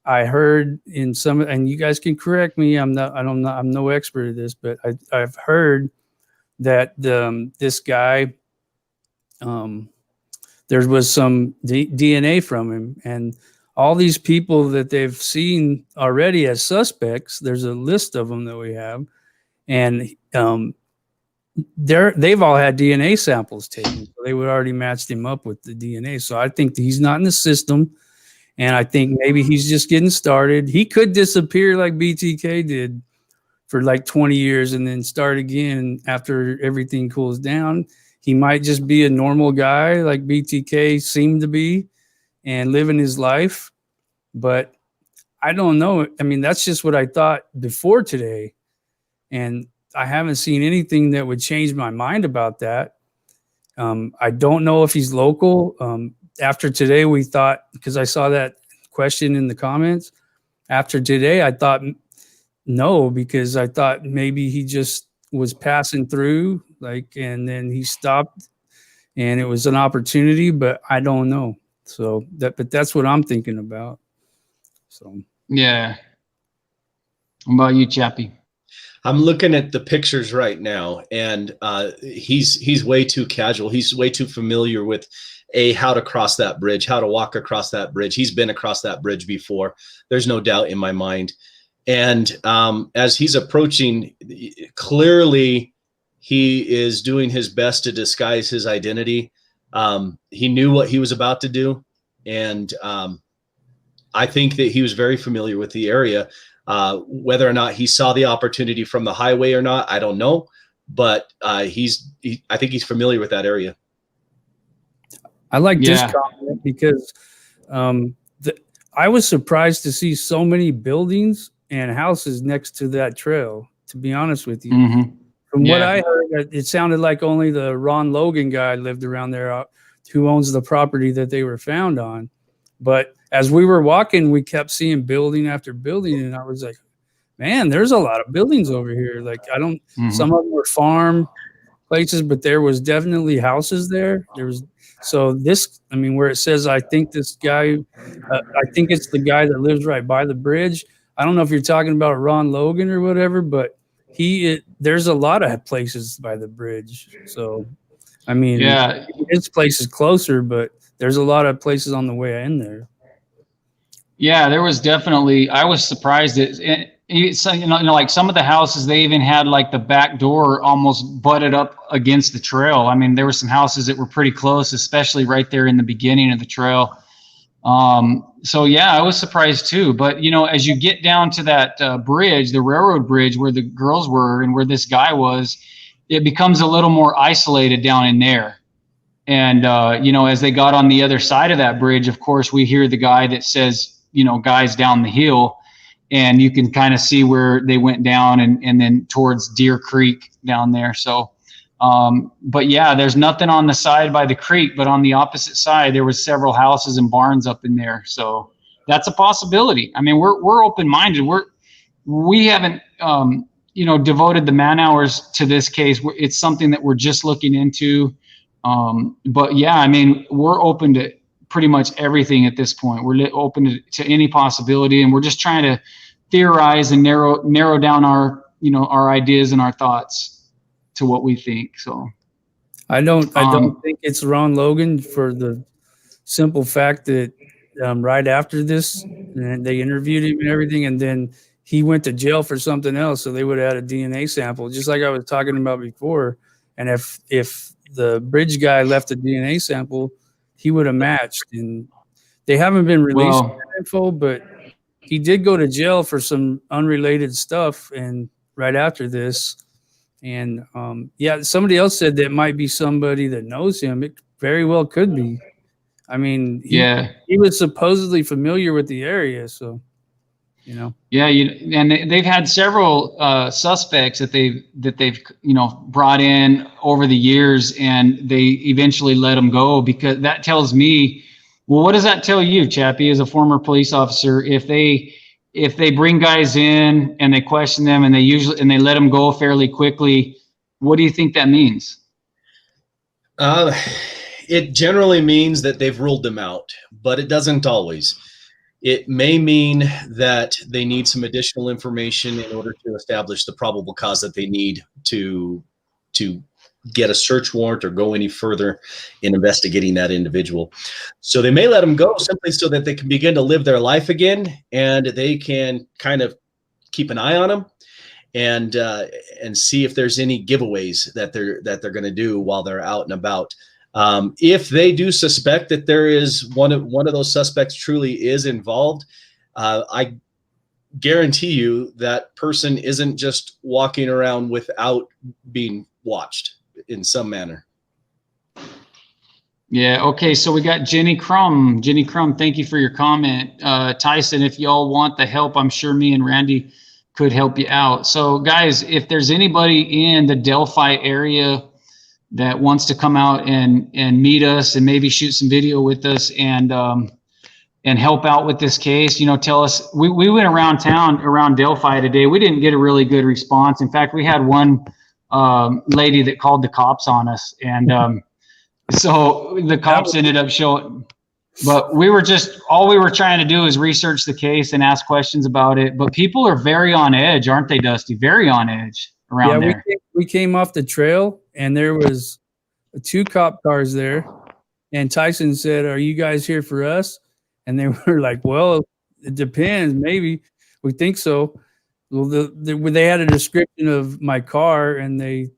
I heard in some, and you guys can correct me, I'm no expert at this, but I've heard that this guy, there was some DNA from him, and all these people that they've seen already as suspects, there's a list of them that we have, and they've all had DNA samples taken, so they would already matched him up with the DNA. So I think that he's not in the system, and I think maybe he's just getting started. He could disappear like BTK did for like 20 years and then start again after everything cools down. He might just be a normal guy like BTK seemed to be and living his life, but I don't know. I mean, that's just what I thought before today, and I haven't seen anything that would change my mind about that. I don't know if he's local. After today, we thought, because I saw that question in the comments, after today, I thought no, because I thought maybe he just was passing through, and then he stopped and it was an opportunity, but I don't know. So but that's what I'm thinking about. So, yeah. What about you, Chappie? I'm looking at the pictures right now, and he's way too casual. He's way too familiar with how to cross that bridge, how to walk across that bridge. He's been across that bridge before. There's no doubt in my mind. And as he's approaching, clearly he is doing his best to disguise his identity. He knew what he was about to do, and I think that he was very familiar with the area. Whether or not he saw the opportunity from the highway or not, I don't know. But I think he's familiar with that area. I like this comment because I was surprised to see so many buildings and houses next to that trail, to be honest with you. Mm-hmm. From what I heard, it sounded like only the Ron Logan guy lived around there, who owns the property that they were found on. But as we were walking, we kept seeing building after building, and I was like, man, there's a lot of buildings over here. Some of them were farm places, but there was definitely houses there. Where it says, I think this guy, I think it's the guy that lives right by the bridge. I don't know if you're talking about Ron Logan or whatever, but there's a lot of places by the bridge. So, I mean, his place is closer, but there's a lot of places on the way in there. Yeah, there was definitely. I was surprised like some of the houses, they even had like the back door almost butted up against the trail. I mean, there were some houses that were pretty close, especially right there in the beginning of the trail. So yeah, I was surprised too. But you know, as you get down to that bridge, the railroad bridge where the girls were and where this guy was, it becomes a little more isolated down in there. And you know, as they got on the other side of that bridge, of course, we hear the guy that says, you know, guys down the hill, and you can kind of see where they went down and then towards Deer Creek down there. So. But yeah, there's nothing on the side by the creek, but on the opposite side, there was several houses and barns up in there. So that's a possibility. I mean, we're open-minded. We haven't, you know, devoted the man hours to this case. It's something that we're just looking into. But yeah, I mean, we're open to pretty much everything at this point. We're open to any possibility, and we're just trying to theorize and narrow down our, you know, our ideas and our thoughts to what we think. So I don't think it's Ron Logan, for the simple fact that right after this, they interviewed him and everything, and then he went to jail for something else. So they would have had a DNA sample, just like I was talking about before. And if the bridge guy left a DNA sample, he would have matched. And they haven't been released that info, but he did go to jail for some unrelated stuff. And right after this. And yeah, somebody else said that might be somebody that knows him. It very well could be. I mean, he was supposedly familiar with the area, so you know. Yeah, and they've had several suspects that they've you know brought in over the years, and they eventually let them go, because that tells me, well, what does that tell you, Chappie, as a former police officer? If they bring guys in and they question them and they let them go fairly quickly, what do you think that means? It generally means that they've ruled them out, but it doesn't always. It may mean that they need some additional information in order to establish the probable cause that they need to get a search warrant or go any further in investigating that individual. So they may let them go simply so that they can begin to live their life again, and they can kind of keep an eye on them and see if there's any giveaways that they're going to do while they're out and about. If they do suspect that there is one of those suspects truly is involved, I guarantee you that person isn't just walking around without being watched in some manner. Yeah. Okay. So we got Jenny Crum. Jenny Crum, thank you for your comment. Tyson, if y'all want the help, I'm sure me and Randy could help you out. So guys, if there's anybody in the Delphi area that wants to come out and meet us and maybe shoot some video with us and help out with this case, you know, tell us. We went around town, around Delphi today. We didn't get a really good response. In fact, we had one lady that called the cops on us, and so the cops ended up showing, but all we were trying to do is research the case and ask questions about it. But people are very on edge, aren't they, Dusty? Very on edge around there. We came off the trail and there was 2 cop cars there, and Tyson said, "Are you guys here for us?" And they were like, "Well, it depends. Maybe we think so." Well, they had a description of my car, and they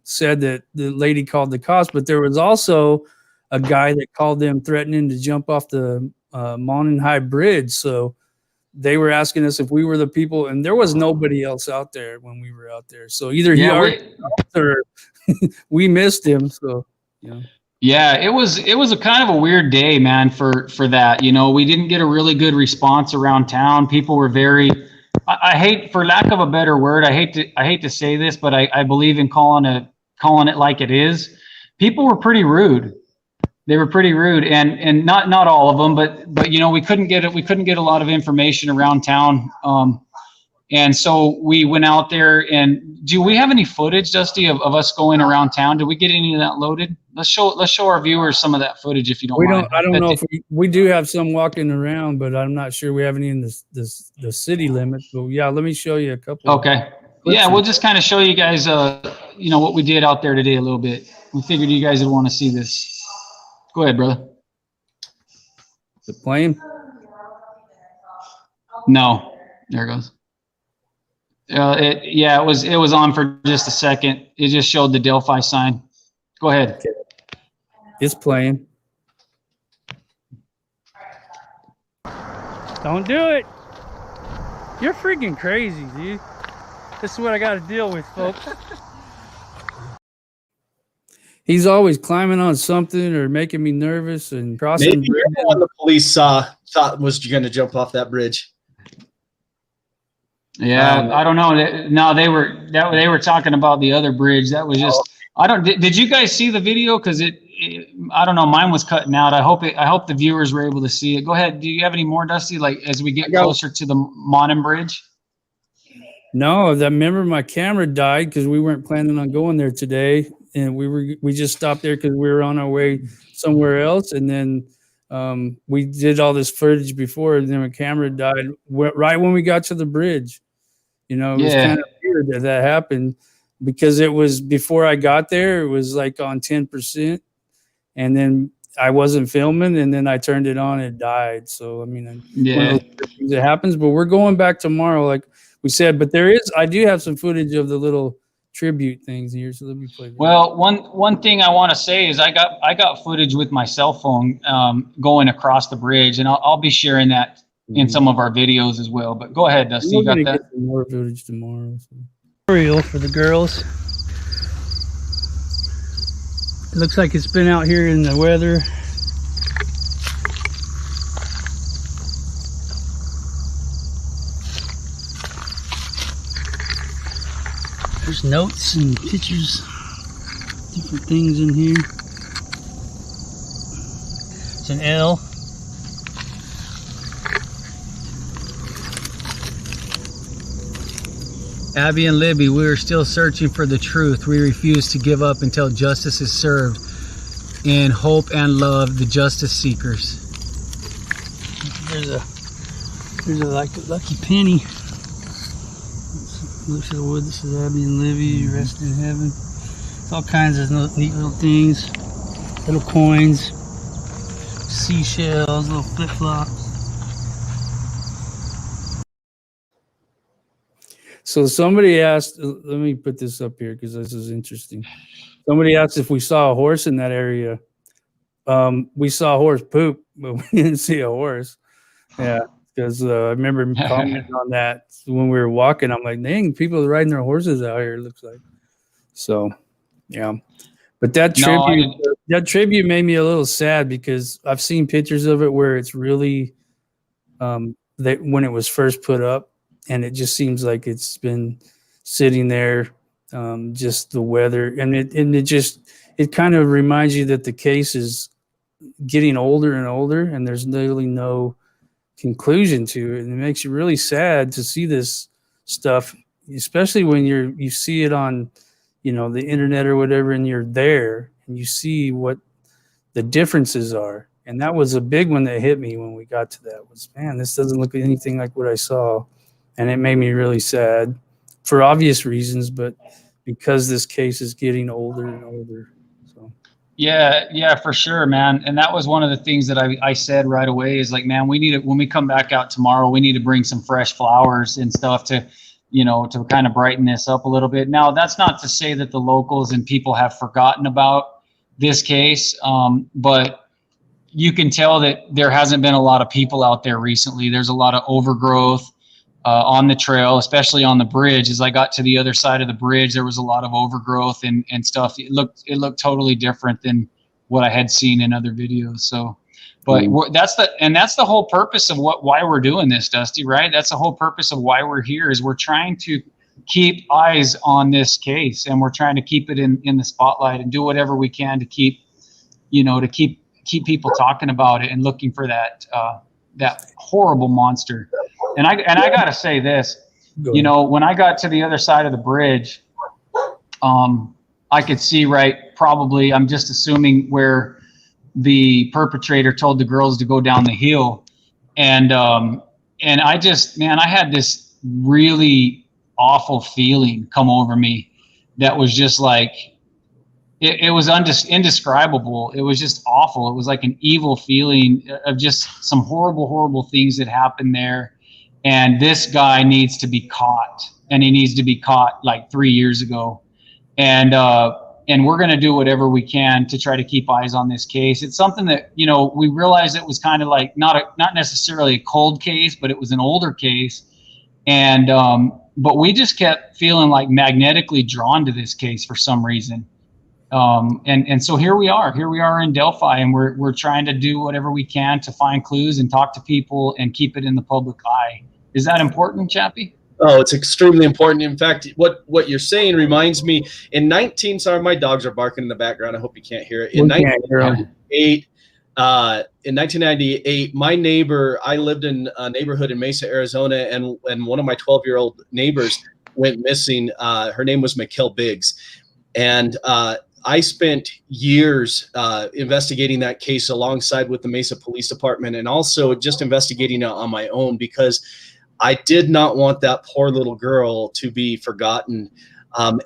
said that the lady called the cops, but there was also a guy that called them threatening to jump off the Mountain High Bridge. So they were asking us if we were the people, and there was nobody else out there when we were out there. So either he already or we missed him. So yeah. Yeah, it was a kind of a weird day, man, for that. You know, we didn't get a really good response around town. People were very, I hate, for lack of a better word, I hate to say this, but I believe in calling it like it is. People were pretty rude. They were pretty rude, and not all of them, but you know, we couldn't get a lot of information around town. And so we went out there, and do we have any footage, Dusty, of us going around town? Did we get any of that loaded? Let's show our viewers some of that footage if you don't mind. I don't know if we do have some walking around, but I'm not sure we have any in the city limits. So yeah, let me show you a couple. Okay. Yeah, we'll just kind of show you guys, you know, what we did out there today a little bit. We figured you guys would want to see this. Go ahead, brother. The plane? No, there it goes. It was on for just a second. It just showed the Delphi sign. Go ahead. It's playing. Don't do it. You're freaking crazy, dude. This is what I got to deal with, folks. He's always climbing on something or making me nervous and crossing. Maybe you're the one the police thought was going to jump off that bridge. Yeah, I don't know. No, they were talking about the other bridge. That was just. I don't. Did you guys see the video? Because I don't know. Mine was cutting out. I hope the viewers were able to see it. Go ahead. Do you have any more, Dusty? Like as we get closer to the Monon Bridge. No, I remember my camera died because we weren't planning on going there today, and we just stopped there because we were on our way somewhere else, and then we did all this footage before, and then my camera died right when we got to the bridge. You know, it was kind of weird that happened because it was before I got there. It was like on 10%, and then I wasn't filming, and then I turned it on, and it died. So I mean, one of those things that happens. But we're going back tomorrow, like we said. But I do have some footage of the little tribute things here. So let me play that. Well, one thing I want to say is I got footage with my cell phone going across the bridge, and I'll be sharing that in some of our videos as well. But go ahead, Dusty. You got that? Get some more footage tomorrow. So. Real for the girls. It looks like it's been out here in the weather. There's notes and pictures, different things in here. It's an L. Abby and Libby, we are still searching for the truth. We refuse to give up until justice is served. In hope and love, the justice seekers. There's a lucky penny. Looks at the wood. This is Abby and Libby, rest in heaven. It's all kinds of neat little things, little coins, seashells, little flip flops. So somebody asked, let me put this up here because this is interesting. Somebody asked if we saw a horse in that area. We saw a horse poop, but we didn't see a horse. Yeah, because I remember commenting on that when we were walking. I'm like, dang, people are riding their horses out here, it looks like. So, yeah. But that tribute made me a little sad because I've seen pictures of it where it's really when it was first put up. And it just seems like it's been sitting there, just the weather. And it kind of reminds you that the case is getting older and older, and there's really no conclusion to it. And it makes you really sad to see this stuff, especially when you see it on, the internet or whatever, and you're there and you see what the differences are. And that was a big one that hit me when we got to that was, man, this doesn't look anything like what I saw. And it made me really sad for obvious reasons, but because this case is getting older and older. So. Yeah, for sure, man. And that was one of the things that I said right away is like, man, when we come back out tomorrow, we need to bring some fresh flowers and stuff to kind of brighten this up a little bit. Now, that's not to say that the locals and people have forgotten about this case, but you can tell that there hasn't been a lot of people out there recently. There's a lot of overgrowth. On the trail, especially on the bridge. As I got to the other side of the bridge, there was a lot of overgrowth and stuff. It looked totally different than what I had seen in other videos. So, but that's the whole purpose of why we're doing this, Dusty, right? That's the whole purpose of why we're here is we're trying to keep eyes on this case, and we're trying to keep it in the spotlight and do whatever we can to keep people talking about it and looking for that horrible monster. And I gotta say this, when I got to the other side of the bridge, I could see probably, I'm just assuming where the perpetrator told the girls to go down the hill. And I just, man, I had this really awful feeling come over me that was just like, it was indescribable. It was just awful. It was like an evil feeling of just some horrible, horrible things that happened there. And this guy needs to be caught, and he needs to be caught like 3 years ago. And and we're going to do whatever we can to try to keep eyes on this case. It's something that, you know, we realized it was kind of like not necessarily a cold case, but it was an older case. And, but we just kept feeling like magnetically drawn to this case for some reason. And so here we are in Delphi, and we're trying to do whatever we can to find clues and talk to people and keep it in the public eye. Is that important, Chappie? Oh, it's extremely important. In fact, what you're saying reminds me sorry, my dogs are barking in the background. I hope you can't hear it. In 1998, my neighbor, I lived in a neighborhood in Mesa, Arizona, and one of my 12-year-old neighbors went missing. Her name was Mikkel Biggs. And I spent years investigating that case alongside with the Mesa Police Department, and also just investigating it on my own, because I did not want that poor little girl to be forgotten.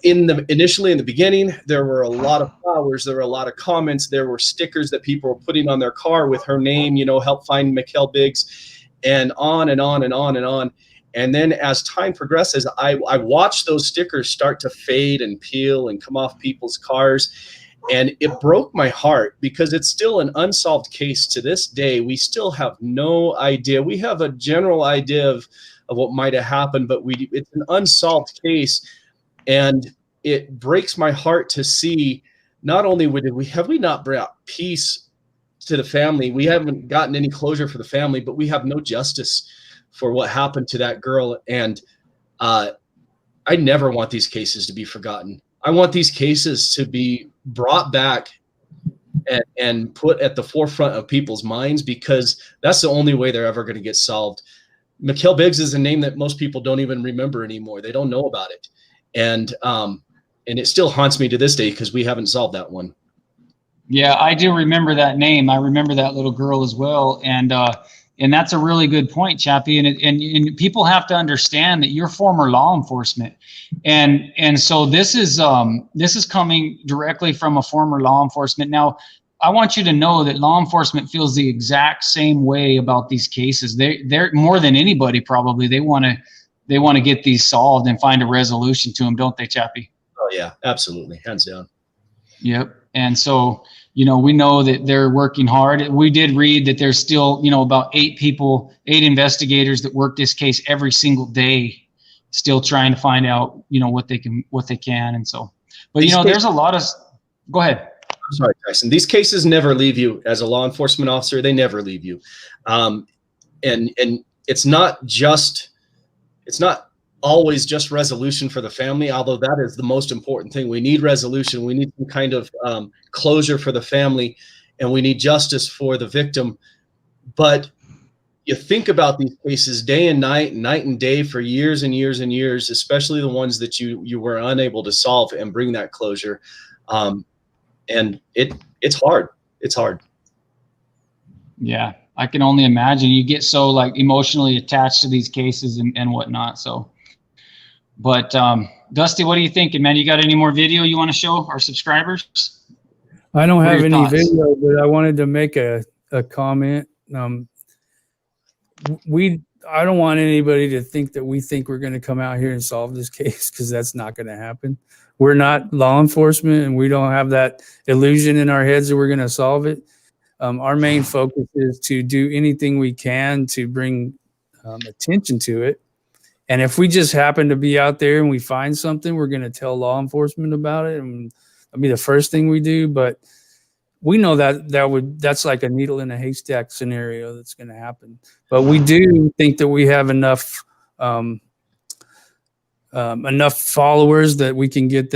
Initially in the beginning, there were a lot of flowers, there were a lot of comments, there were stickers that people were putting on their car with her name, you know, help find Mikkel Biggs, and on and on and on and on. And then as time progresses, I watched those stickers start to fade and peel and come off people's cars. And it broke my heart, because it's still an unsolved case to this day. We still have no idea. We have a general idea of what might have happened, but it's an unsolved case. And it breaks my heart to see, not only have we not brought peace to the family, we haven't gotten any closure for the family, but we have no justice for what happened to that girl. And I never want these cases to be forgotten. I want these cases to be brought back and put at the forefront of people's minds, because that's the only way they're ever going to get solved. Mikkel Biggs is a name that most people don't even remember anymore. They don't know about it. And it still haunts me to this day, because we haven't solved that one. Yeah, I do remember that name. I remember that little girl as well. And that's a really good point, Chappie. And people have to understand that you're former law enforcement, and so this is coming directly from a former law enforcement. Now, I want you to know that law enforcement feels the exact same way about these cases. They're more than anybody, probably. They want to get these solved and find a resolution to them, don't they, Chappie? Oh yeah, absolutely, hands down. Yep. And so, you know, we know that they're working hard. We did read that there's still, you know, about 8 investigators that work this case every single day, still trying to find out, you know, what they can. And so, but you know, there's a lot of, go ahead. I'm sorry, Tyson. These cases never leave you as a law enforcement officer. They never leave you. And it's not always just resolution for the family, although that is the most important thing. We need resolution. We need some kind of closure for the family, and we need justice for the victim. But you think about these cases day and night and day for years and years and years, especially the ones that you were unable to solve and bring that closure. And it's hard. It's hard. Yeah, I can only imagine. You get so like emotionally attached to these cases and whatnot. So, but Dusty, what are you thinking, man? You got any more video you want to show our subscribers? I don't have any video, but I wanted to make a comment. I don't want anybody to think that we think we're going to come out here and solve this case, because that's not going to happen. We're not law enforcement, and we don't have that illusion in our heads that we're going to solve it. Our main focus is to do anything we can to bring attention to it. And if we just happen to be out there and we find something, we're going to tell law enforcement about it, and that'll be the first thing we do. But we know that's like a needle in a haystack scenario that's going to happen. But we do think that we have enough followers that we can get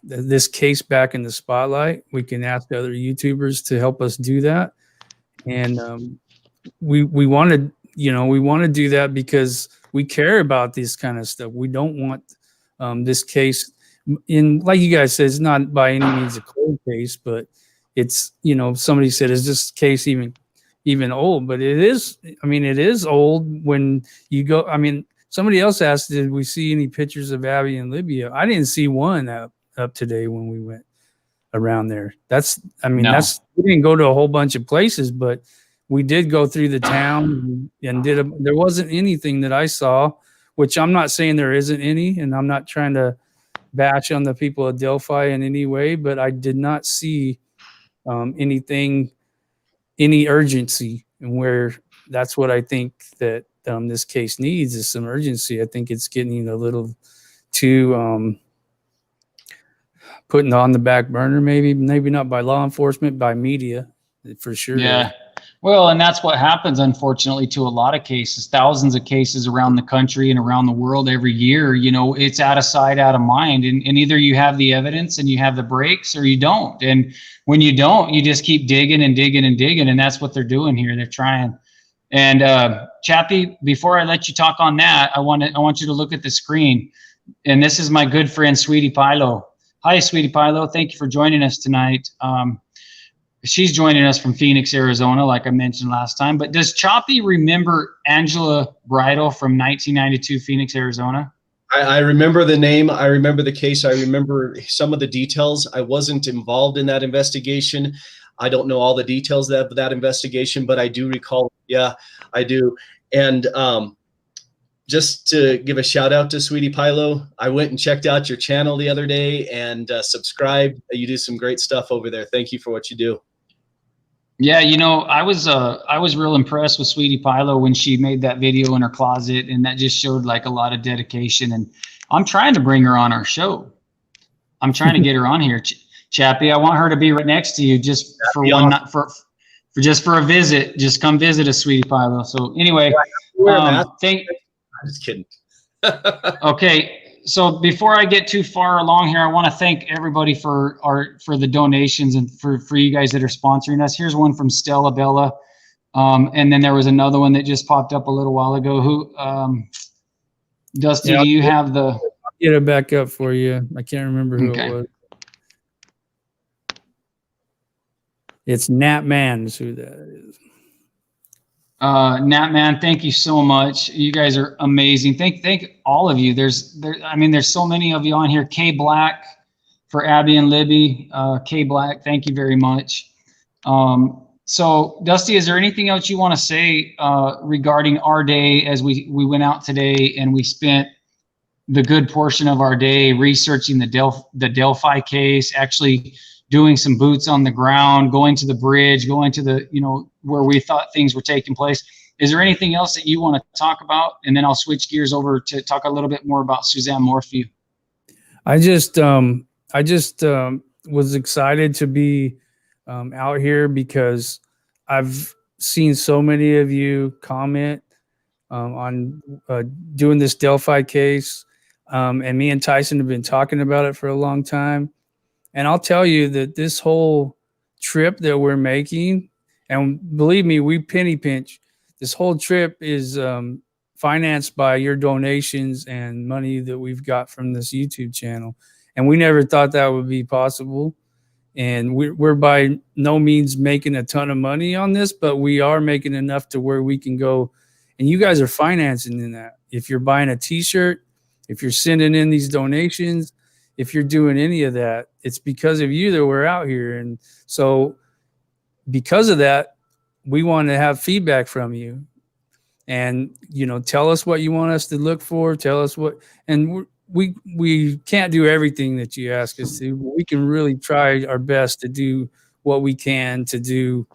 this case back in the spotlight. We can ask other YouTubers to help us do that, and we want to do that because we care about this kind of stuff. We don't want this case, like you guys said, it's not by any means a cold case, but it's, you know, somebody said, is this case even old? But it is. I mean, it is old when you go. I mean, somebody else asked, did we see any pictures of Abby and Libby? I didn't see one up today when we went around there. We didn't go to a whole bunch of places, but we did go through the town and there wasn't anything that I saw, which I'm not saying there isn't any, and I'm not trying to bash on the people of Delphi in any way, but I did not see any urgency, and where that's what I think that this case needs is some urgency. I think it's getting a little too putting on the back burner, maybe not by law enforcement, by media, for sure. Yeah. Well, and that's what happens, unfortunately, to a lot of cases, thousands of cases around the country and around the world every year. You know, it's out of sight, out of mind. And either you have the evidence and you have the breaks, or you don't. And when you don't, you just keep digging and digging and digging. And that's what they're doing here. They're trying. And Chappie, before I let you talk on that, I want you to look at the screen. And this is my good friend, Sweetie Pilo. Hi, Sweetie Pilo. Thank you for joining us tonight. She's joining us from Phoenix, Arizona, like I mentioned last time. But does Choppy remember Angela Bridle from 1992, Phoenix, Arizona? I remember the name. I remember the case. I remember some of the details. I wasn't involved in that investigation. I don't know all the details of that investigation, but I do recall. Yeah, I do. And just to give a shout out to Sweetie Pilo, I went and checked out your channel the other day and subscribed. You do some great stuff over there. Thank you for what you do. Yeah, you know, I was real impressed with Sweetie Pilo when she made that video in her closet, and that just showed like a lot of dedication. And I'm trying to bring her on our show. I'm trying to get her on here, Chappie. I want her to be right next to you, just for one, not for just for a visit. Just come visit us, Sweetie Pilo. So anyway, I'm just kidding. Okay. So before I get too far along here, I want to thank everybody for the donations and for you guys that are sponsoring us. Here's one from Stella Bella. And then there was another one that just popped up a little while ago. Who, Dusty, do you have the... I'll get it back up for you. I can't remember who it was. It's Nat Mann is who that is. Nat Mann, thank you so much. You guys are amazing. Thank all of you. There's so many of you on here. K Black for Abby and Libby. K Black, thank you very much. So Dusty, is there anything else you want to say regarding our day as we went out today and we spent the good portion of our day researching the Delphi case, actually doing some boots on the ground, going to the bridge, going to the, where we thought things were taking place. Is there anything else that you want to talk about? And then I'll switch gears over to talk a little bit more about Suzanne Morphew. I just was excited to be out here because I've seen so many of you comment on doing this Delphi case. And me and Tyson have been talking about it for a long time. And I'll tell you that this whole trip that we're making, and believe me, we penny pinch, this whole trip is financed by your donations and money that we've got from this YouTube channel. And we never thought that would be possible. And we're by no means making a ton of money on this, but we are making enough to where we can go. And you guys are financing in that. If you're buying a t-shirt, if you're sending in these donations, if you're doing any of that, it's because of you that we're out here. And so because of that, we want to have feedback from you and, tell us what you want us to look for. Tell us what, and we can't do everything that you ask us to, but we can really try our best to do what we can to do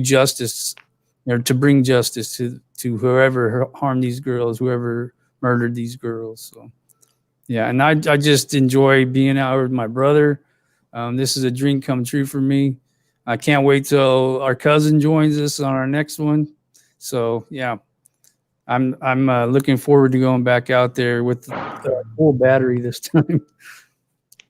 justice, or to bring justice to whoever harmed these girls, whoever murdered these girls. So. Yeah, and I just enjoy being out with my brother. This is a dream come true for me. I can't wait till our cousin joins us on our next one. So yeah, I'm looking forward to going back out there with the full battery this time.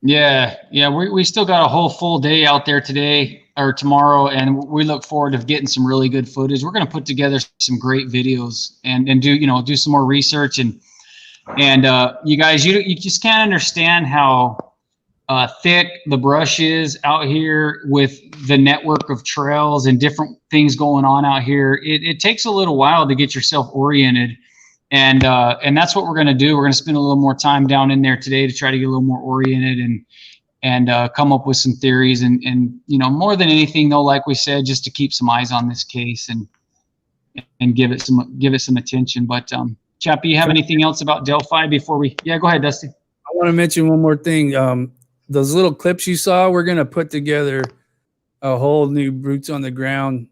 Yeah, we still got a whole full day out there today or tomorrow, and we look forward to getting some really good footage. We're going to put together some great videos and do some more research and you guys, you just can't understand how thick the brush is out here with the network of trails and different things going on out here. It takes a little while to get yourself oriented, and that's what we're going to do. We're going to spend a little more time down in there today to try to get a little more oriented and come up with some theories and more than anything though, like we said, just to keep some eyes on this case and give it some attention. But Chappie, you have anything else about Delphi before we? Yeah, go ahead, Dusty. I want to mention one more thing. Those little clips you saw, we're going to put together a whole new boots on the ground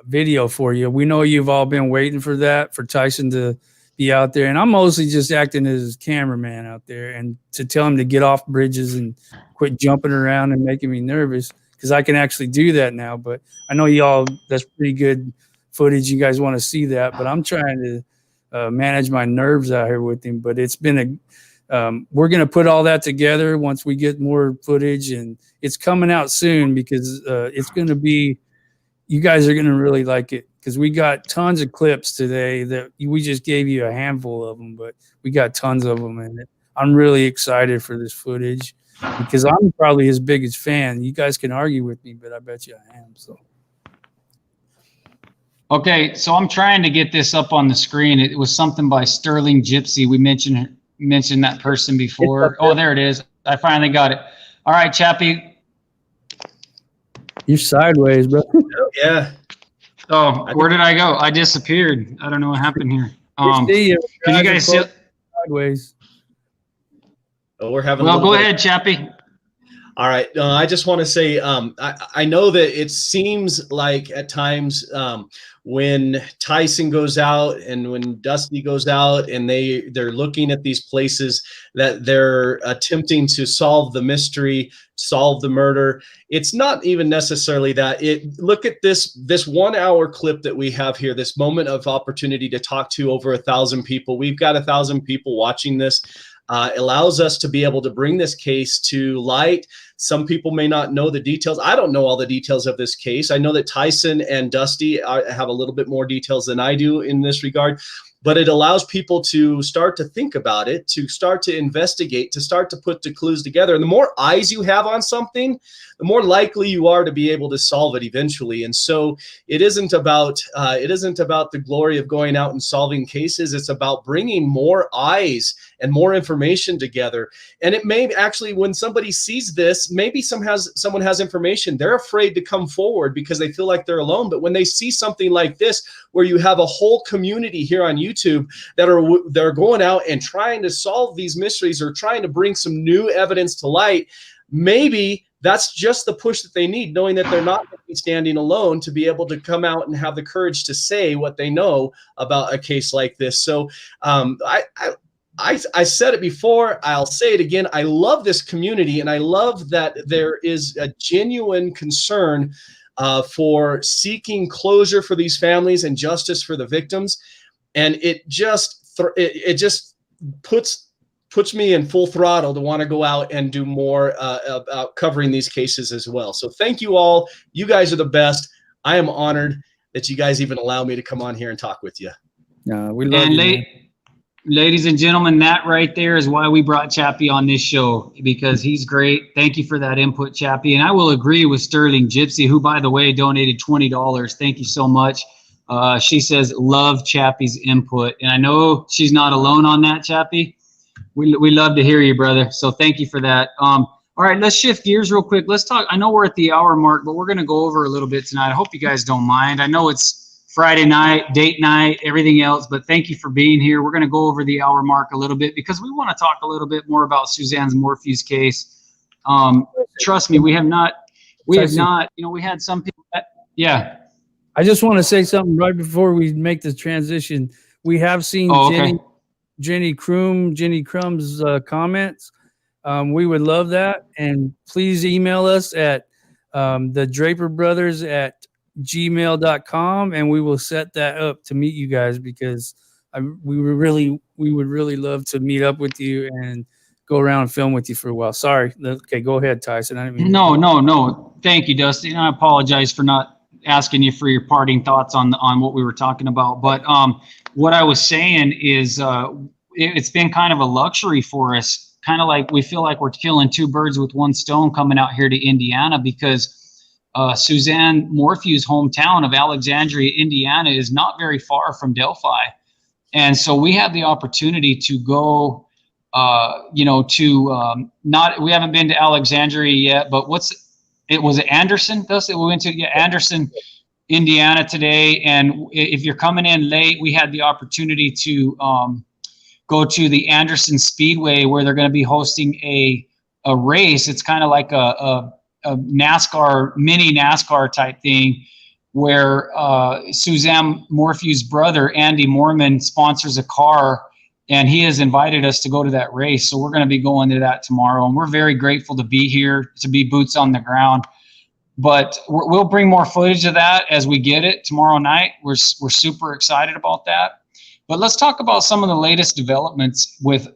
video for you. We know you've all been waiting for that, for Tyson to be out there. And I'm mostly just acting as his cameraman out there and to tell him to get off bridges and quit jumping around and making me nervous, because I can actually do that now. But I know y'all, that's pretty good footage. You guys want to see that, but I'm trying to manage my nerves out here with him. But it's been we're going to put all that together once we get more footage, and it's coming out soon, because it's going to be, you guys are going to really like it, because we got tons of clips today that we just gave you a handful of them, but we got tons of them, and I'm really excited for this footage, because I'm probably his biggest fan. You guys can argue with me, but I bet you I am. So. Okay, so I'm trying to get this up on the screen. It was something by Sterling Gypsy. We mentioned that person before. Oh, there it is. I finally got it. All right, Chappie. You're sideways, bro. Oh, yeah. Oh, where did I go? I disappeared. I don't know what happened here. Can you guys see sideways? Oh, we're having. Well, go ahead, Chappie. All right. I just want to say, I know that it seems like at times when Tyson goes out and when Dusty goes out and they're looking at these places that they're attempting to solve the mystery, solve the murder. It's not even necessarily that. Look at this 1 hour clip that we have here, this moment of opportunity to talk to over 1,000 people. We've got 1,000 people watching this. Allows us to be able to bring this case to light. Some people may not know the details. I don't know all the details of this case. I know that Tyson and Dusty have a little bit more details than I do in this regard, but it allows people to start to think about it, to start to investigate, to start to put the clues together. And the more eyes you have on something, the more likely you are to be able to solve it eventually. And so it isn't about the glory of going out and solving cases. It's about bringing more eyes and more information together. And it may actually, when somebody sees this, maybe someone has information, they're afraid to come forward because they feel like they're alone. But when they see something like this, where you have a whole community here on YouTube that are going out and trying to solve these mysteries or trying to bring some new evidence to light, maybe that's just the push that they need, knowing that they're not going to be standing alone, to be able to come out and have the courage to say what they know about a case like this. So I said it before, I'll say it again. I love this community, and I love that there is a genuine concern for seeking closure for these families and justice for the victims. And it just puts me in full throttle to want to go out and do more about covering these cases as well. So thank you all. You guys are the best. I am honored that you guys even allow me to come on here and talk with you. We love you. Ladies and gentlemen, that right there is why we brought Chappie on this show, because he's great. Thank you for that input, Chappie. And I will agree with Sterling Gypsy, who, by the way, donated $20. Thank you so much. She says, love Chappie's input. And I know she's not alone on that, Chappie. We love to hear you, brother. So thank you for that. All right, let's shift gears real quick. Let's talk. I know we're at the hour mark, but we're going to go over a little bit tonight. I hope you guys don't mind. I know it's Friday night, date night, everything else, but thank you for being here. We're going to go over the hour mark a little bit because we want to talk a little bit more about Suzanne Morphew's case. Trust me, we have not, we had some people yeah. I just want to say something right before we make the transition. We have seen Jenny Crumb's comments. We would love that. And please email us at the Draper Brothers at gmail.com, and we will set that up to meet you guys, because we would really love to meet up with you and go around and film with you for a while. Sorry. Okay, go ahead, Tyson. I didn't mean No. Thank you, Dusty. And I apologize for not asking you for your parting thoughts on what we were talking about. But what I was saying is it's been kind of a luxury for us, kind of like we feel like we're killing two birds with one stone coming out here to Indiana, because Suzanne Morphew's hometown of Alexandria, Indiana, is not very far from Delphi. And so we have the opportunity to go, we haven't been to Alexandria yet, but was it Anderson? We went to Anderson, Indiana today. And if you're coming in late, we had the opportunity to go to the Anderson Speedway where they're going to be hosting a race. It's kind of like a NASCAR, mini NASCAR type thing, where Suzanne Morphew's brother, Andy Mormon, sponsors a car, and he has invited us to go to that race. So we're going to be going to that tomorrow, and we're very grateful to be here, to be boots on the ground. But we'll bring more footage of that as we get it tomorrow night. We're super excited about that. But let's talk about some of the latest developments with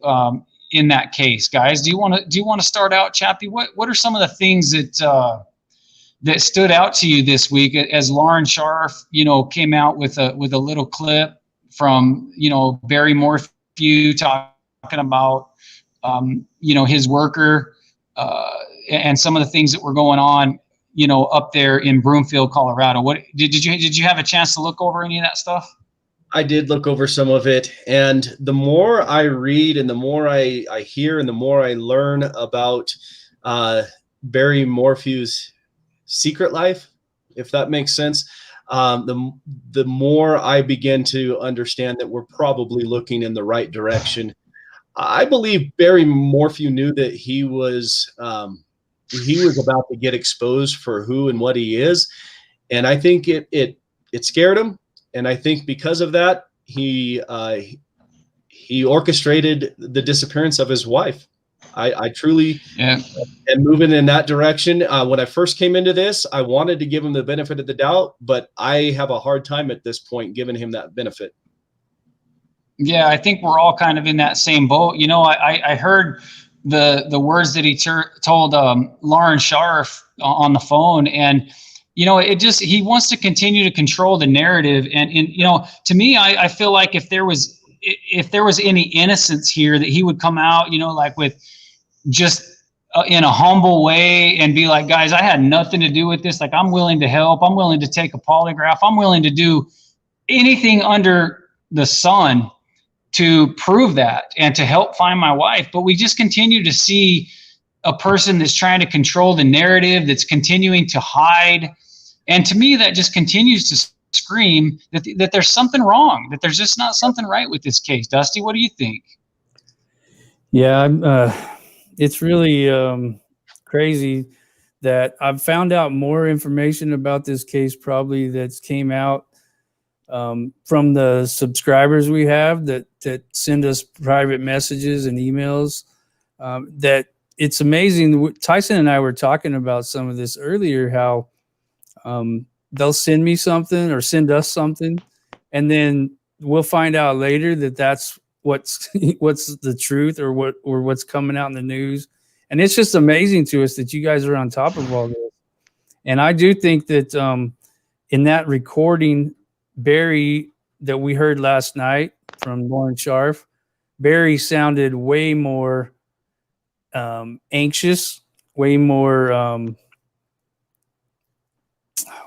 in that case, guys. Do you want to start out, Chappie? What are some of the things that stood out to you this week as Lauren Scharf, came out with a little clip from, Barry Morphew talking about, his worker and some of the things that were going on, up there in Broomfield, Colorado. What did you have a chance to look over any of that stuff? I did look over some of it, and the more I read and the more I hear and the more I learn about Barry Morphew's secret life, if that makes sense, the more I begin to understand that we're probably looking in the right direction. I believe Barry Morphew knew that he was about to get exposed for who and what he is, and I think it scared him. And I think because of that, he orchestrated the disappearance of his wife. I truly am moving in that direction. When I first came into this, I wanted to give him the benefit of the doubt, but I have a hard time at this point giving him that benefit. Yeah, I think we're all kind of in that same boat. I heard the words that he told Lauren Scharf on the phone, and he wants to continue to control the narrative. And to me, I feel like if there was any innocence here, that he would come out, like with just in a humble way and be like, guys, I had nothing to do with this. Like, I'm willing to help. I'm willing to take a polygraph. I'm willing to do anything under the sun to prove that and to help find my wife. But we just continue to see a person that's trying to control the narrative, that's continuing to hide. And to me, that just continues to scream that there's something wrong, that there's just not something right with this case. Dusty, what do you think? Yeah, it's really crazy that I've found out more information about this case probably that's came out from the subscribers we have that send us private messages and emails. That it's amazing. Tyson and I were talking about some of this earlier, how they'll send me something or send us something, and then we'll find out later that that's what's the truth or what's coming out in the news. And it's just amazing to us that you guys are on top of all this. And I do think that in that recording, Barry, that we heard last night from Lauren Scharf, Barry sounded way more anxious, way more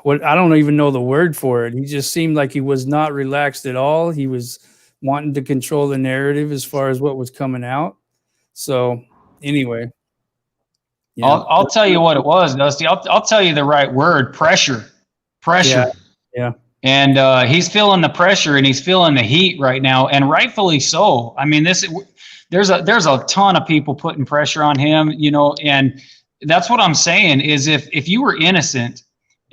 I don't even know the word for it. He just seemed like he was not relaxed at all. He was wanting to control the narrative as far as what was coming out. So anyway, yeah. I'll tell you what it was, Dusty. I'll tell you the right word: pressure. Yeah. And he's feeling the pressure and he's feeling the heat right now, and rightfully so. I mean, there's a ton of people putting pressure on him, and that's what I'm saying is if you were innocent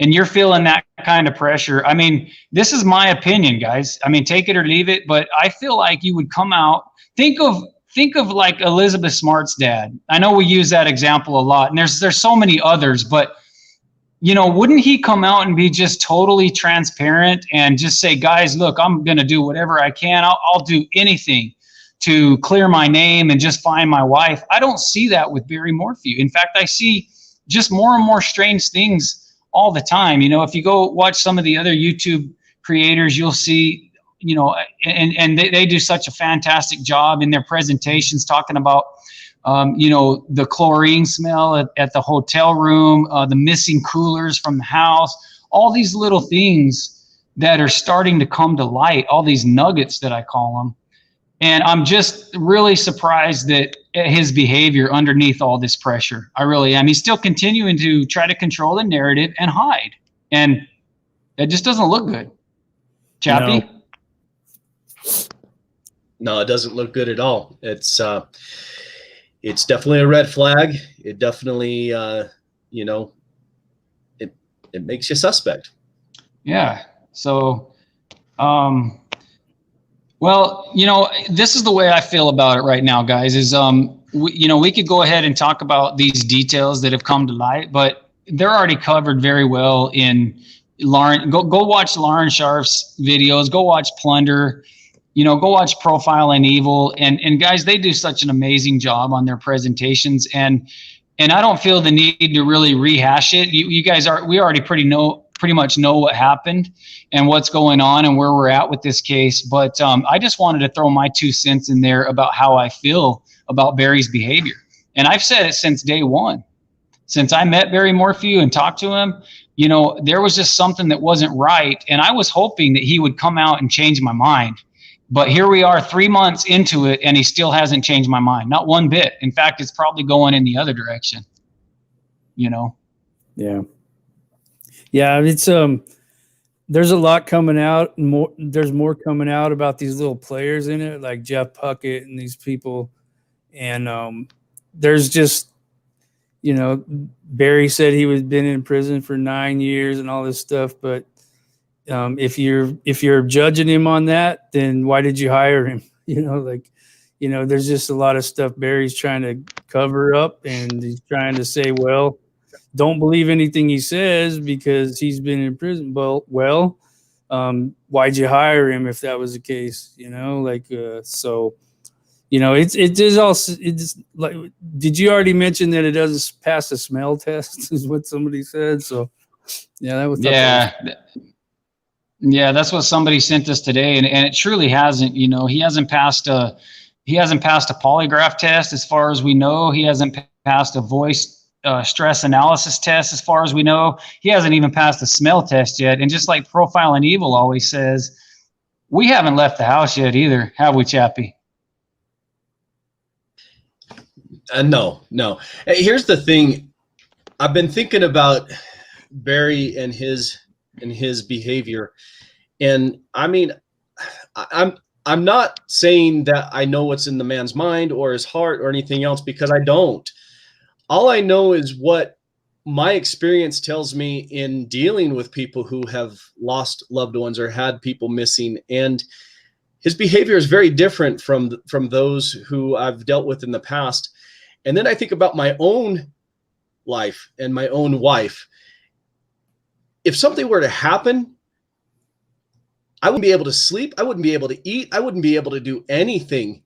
and you're feeling that kind of pressure, I mean, this is my opinion, guys. I mean, take it or leave it, but I feel like you would come out. Think of like Elizabeth Smart's dad. I know we use that example a lot, and there's so many others, but wouldn't he come out and be just totally transparent and just say, guys, look, I'm going to do whatever I can. I'll do anything to clear my name and just find my wife. I don't see that with Barry Morphew. In fact, I see just more and more strange things all the time. If you go watch some of the other YouTube creators, you'll see, and they do such a fantastic job in their presentations talking about, the chlorine smell at the hotel room, the missing coolers from the house, all these little things that are starting to come to light, all these nuggets that I call them. And I'm just really surprised at his behavior underneath all this pressure. I really am. He's still continuing to try to control the narrative and hide. And it just doesn't look good. Chappie? No, it doesn't look good at all. It's definitely a red flag. It definitely, you know, it makes you suspect. Yeah. So, well, you know, this is the way I feel about it right now, guys, is, we could go ahead and talk about these details that have come to light, but they're already covered very well in Lauren. Go watch Lauren Sharf's videos, go watch Plunder, go watch Profile and Evil. And guys, they do such an amazing job on their presentations. And I don't feel the need to really rehash it. You guys we already pretty much know what happened and what's going on and where we're at with this case. But I just wanted to throw my 2 cents in there about how I feel about Barry's behavior. And I've said it since day one. Since I met Barry Morphew and talked to him, there was just something that wasn't right. And I was hoping that he would come out and change my mind. But here we are 3 months into it, and he still hasn't changed my mind. Not one bit. In fact, it's probably going in the other direction. Yeah. Yeah, it's there's a lot coming out. There's more coming out about these little players in it, like Jeff Puckett and these people. And there's just, Barry said he was been in prison for 9 years and all this stuff. But if you're judging him on that, then why did you hire him? There's just a lot of stuff Barry's trying to cover up, and he's trying to say, well, don't believe anything he says because he's been in prison. Well, why'd you hire him if that was the case? It's like, did you already mention that it doesn't pass the smell test is what somebody said? So yeah, that was, yeah, that's what somebody sent us today. And it truly hasn't, he hasn't passed a polygraph test as far as we know. He hasn't passed a voice stress analysis test as far as we know. He hasn't even passed a smell test yet. And just like Profile and Evil always says, we haven't left the house yet either, have we, Chappie? No. Hey, here's the thing. I've been thinking about Barry and his behavior. And I mean, I'm not saying that I know what's in the man's mind or his heart or anything else, because I don't. All I know is what my experience tells me in dealing with people who have lost loved ones or had people missing. And his behavior is very different from those who I've dealt with in the past. And then I think about my own life and my own wife. If something were to happen, I wouldn't be able to sleep. I wouldn't be able to eat. I wouldn't be able to do anything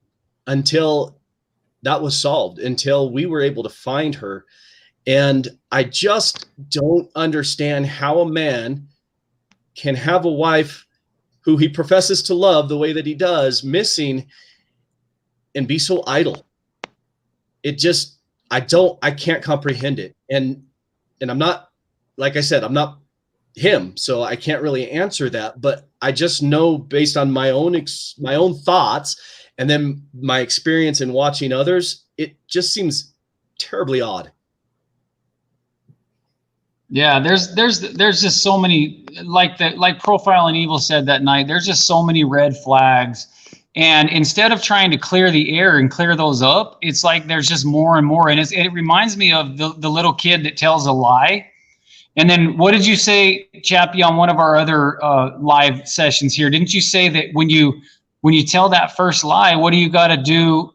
until that was solved, until we were able to find her. And I just don't understand how a man can have a wife who he professes to love the way that he does missing and be so idle. It just, I can't comprehend it. And I'm not, like I said, I'm not him, so I can't really answer that, but I just know based on my own thoughts and then my experience in watching others, it just seems terribly odd. Yeah, there's just so many, like Profile and Evil said that night, there's just so many red flags. And instead of trying to clear the air and clear those up, it's like there's just more and more. And it reminds me of the little kid that tells a lie. And then what did you say, Chappie, on one of our other live sessions here? Didn't you say that when you tell that first lie, what do you got to do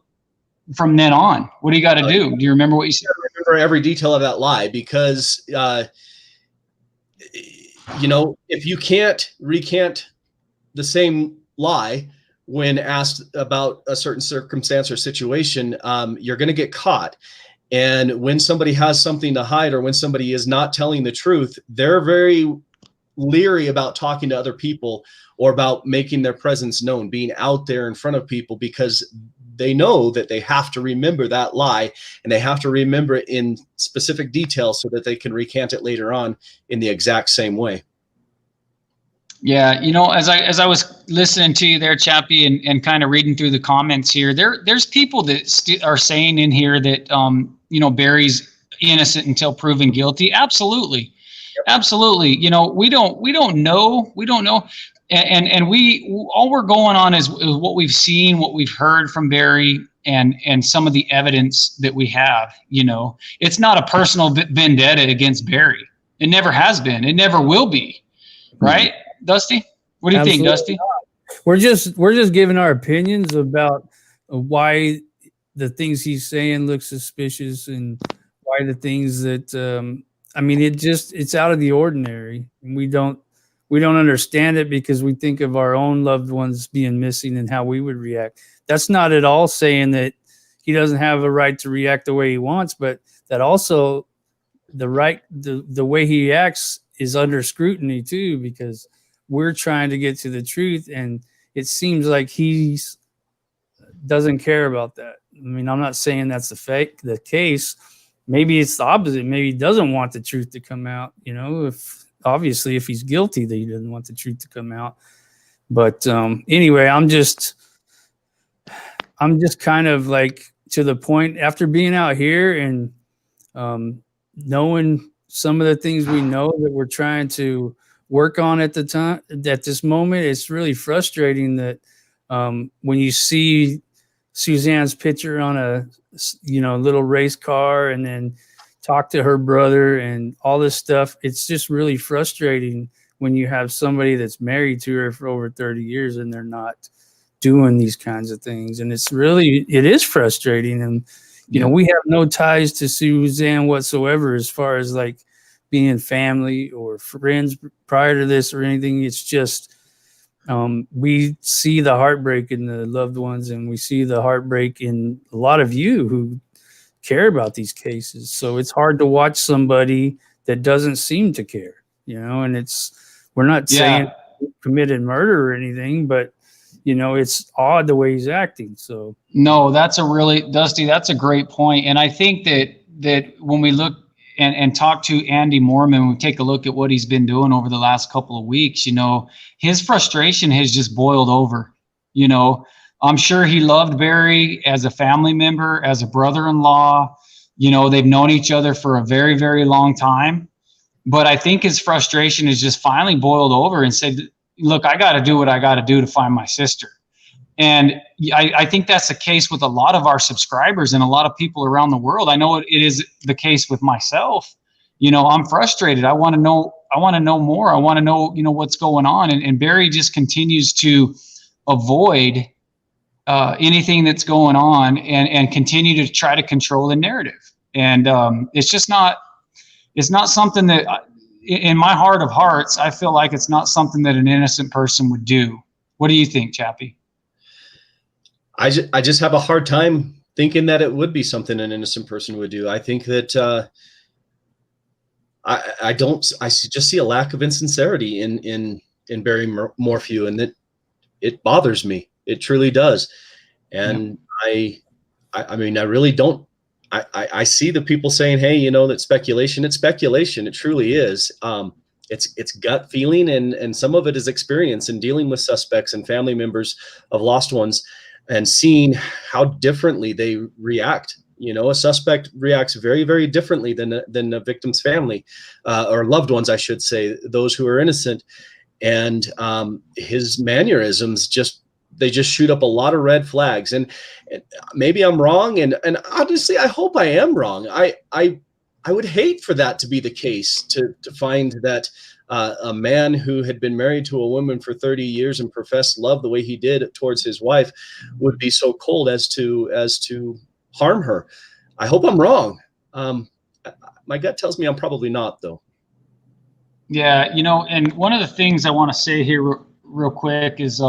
from then on? What do you got to do? Do you remember what you said? I remember every detail of that lie because, if you can't recant the same lie when asked about a certain circumstance or situation, you're going to get caught. And when somebody has something to hide or when somebody is not telling the truth, they're very leery about talking to other people or about making their presence known, being out there in front of people, because they know that they have to remember that lie and they have to remember it in specific detail so that they can recant it later on in the exact same way. Yeah, as I was listening to you there, Chappie, and kind of reading through the comments here, there's people that are saying in here that Barry's innocent until proven guilty. Absolutely. Absolutely. We don't know. and we all we're going on is what we've seen, what we've heard from Barry, and some of the evidence that we have. It's not a personal vendetta against Barry. It never has been. It never will be. Right, Dusty? What do you think, Dusty? We're just giving our opinions about why the things he's saying look suspicious, and why the things that it's out of the ordinary. We don't understand it because we think of our own loved ones being missing and how we would react. That's not at all saying that he doesn't have a right to react the way he wants, but that also the way he acts is under scrutiny too, because we're trying to get to the truth, and it seems like he doesn't care about that. I mean, I'm not saying that's the case. Maybe it's the opposite. Maybe he doesn't want the truth to come out. If he's guilty, that he doesn't want the truth to come out. But anyway, I'm just kind of like to the point after being out here and knowing some of the things we know that we're trying to work on at this moment. It's really frustrating that when you see Suzanne's picture on a little race car and then talk to her brother and all this stuff, it's just really frustrating when you have somebody that's married to her for over 30 years and they're not doing these kinds of things. And it is frustrating. And we have no ties to Suzanne whatsoever as far as like being family or friends prior to this or anything. It's just we see the heartbreak in the loved ones, and we see the heartbreak in a lot of you who care about these cases. So it's hard to watch somebody that doesn't seem to care, and we're not saying he committed murder or anything, but it's odd the way he's acting. So no, Dusty, that's a great point. And I think that when we look and talk to Andy Mormon, we take a look at what he's been doing over the last couple of weeks, his frustration has just boiled over. I'm sure he loved Barry as a family member, as a brother-in-law. They've known each other for a very, very long time. But I think his frustration has just finally boiled over and said, look, I got to do what I got to do to find my sister. And I think that's the case with a lot of our subscribers and a lot of people around the world. I know it is the case with myself. I'm frustrated. I want to know more. I want to know, what's going on. And Barry just continues to avoid anything that's going on and continue to try to control the narrative. And it's not something that, in my heart of hearts, I feel like it's not something that an innocent person would do. What do you think, Chappie? I just have a hard time thinking that it would be something an innocent person would do. I think that I just see a lack of insincerity in Barry Morphew, and that it bothers me. It truly does. And I really don't. I see the people saying, hey, that's speculation. It's speculation. It truly is. It's gut feeling, and some of it is experience in dealing with suspects and family members of lost ones, and seeing how differently they react. A suspect reacts very, very differently than a victim's family, or loved ones, I should say, those who are innocent. And his mannerisms just shoot up a lot of red flags. And maybe I'm wrong, and honestly, I hope I am wrong. I would hate for that to be the case, to find that a man who had been married to a woman for 30 years and professed love the way he did towards his wife would be so cold as to harm her. I hope I'm wrong. My gut tells me I'm probably not, though. Yeah, and one of the things I want to say here real quick is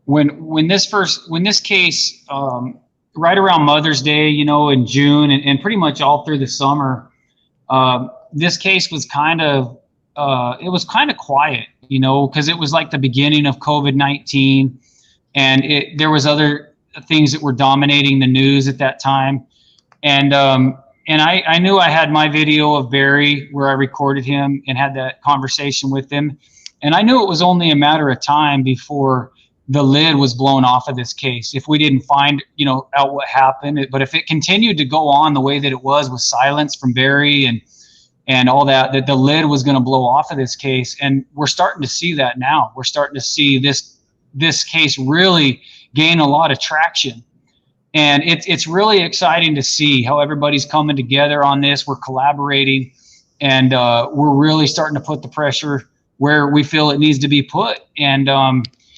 when this case right around Mother's Day, in June and pretty much all through the summer, this case was kind of quiet, because it was like the beginning of COVID-19, and there was other things that were dominating the news at that time. And I knew I had my video of Barry where I recorded him and had that conversation with him. And I knew it was only a matter of time before the lid was blown off of this case if we didn't find, out what happened. But if it continued to go on the way that it was with silence from Barry and and all that, that the lid was going to blow off of this case. And we're starting to see that now. We're starting to see this case really gain a lot of traction. And it's really exciting to see how everybody's coming together on this. We're collaborating, and we're really starting to put the pressure where we feel it needs to be put. And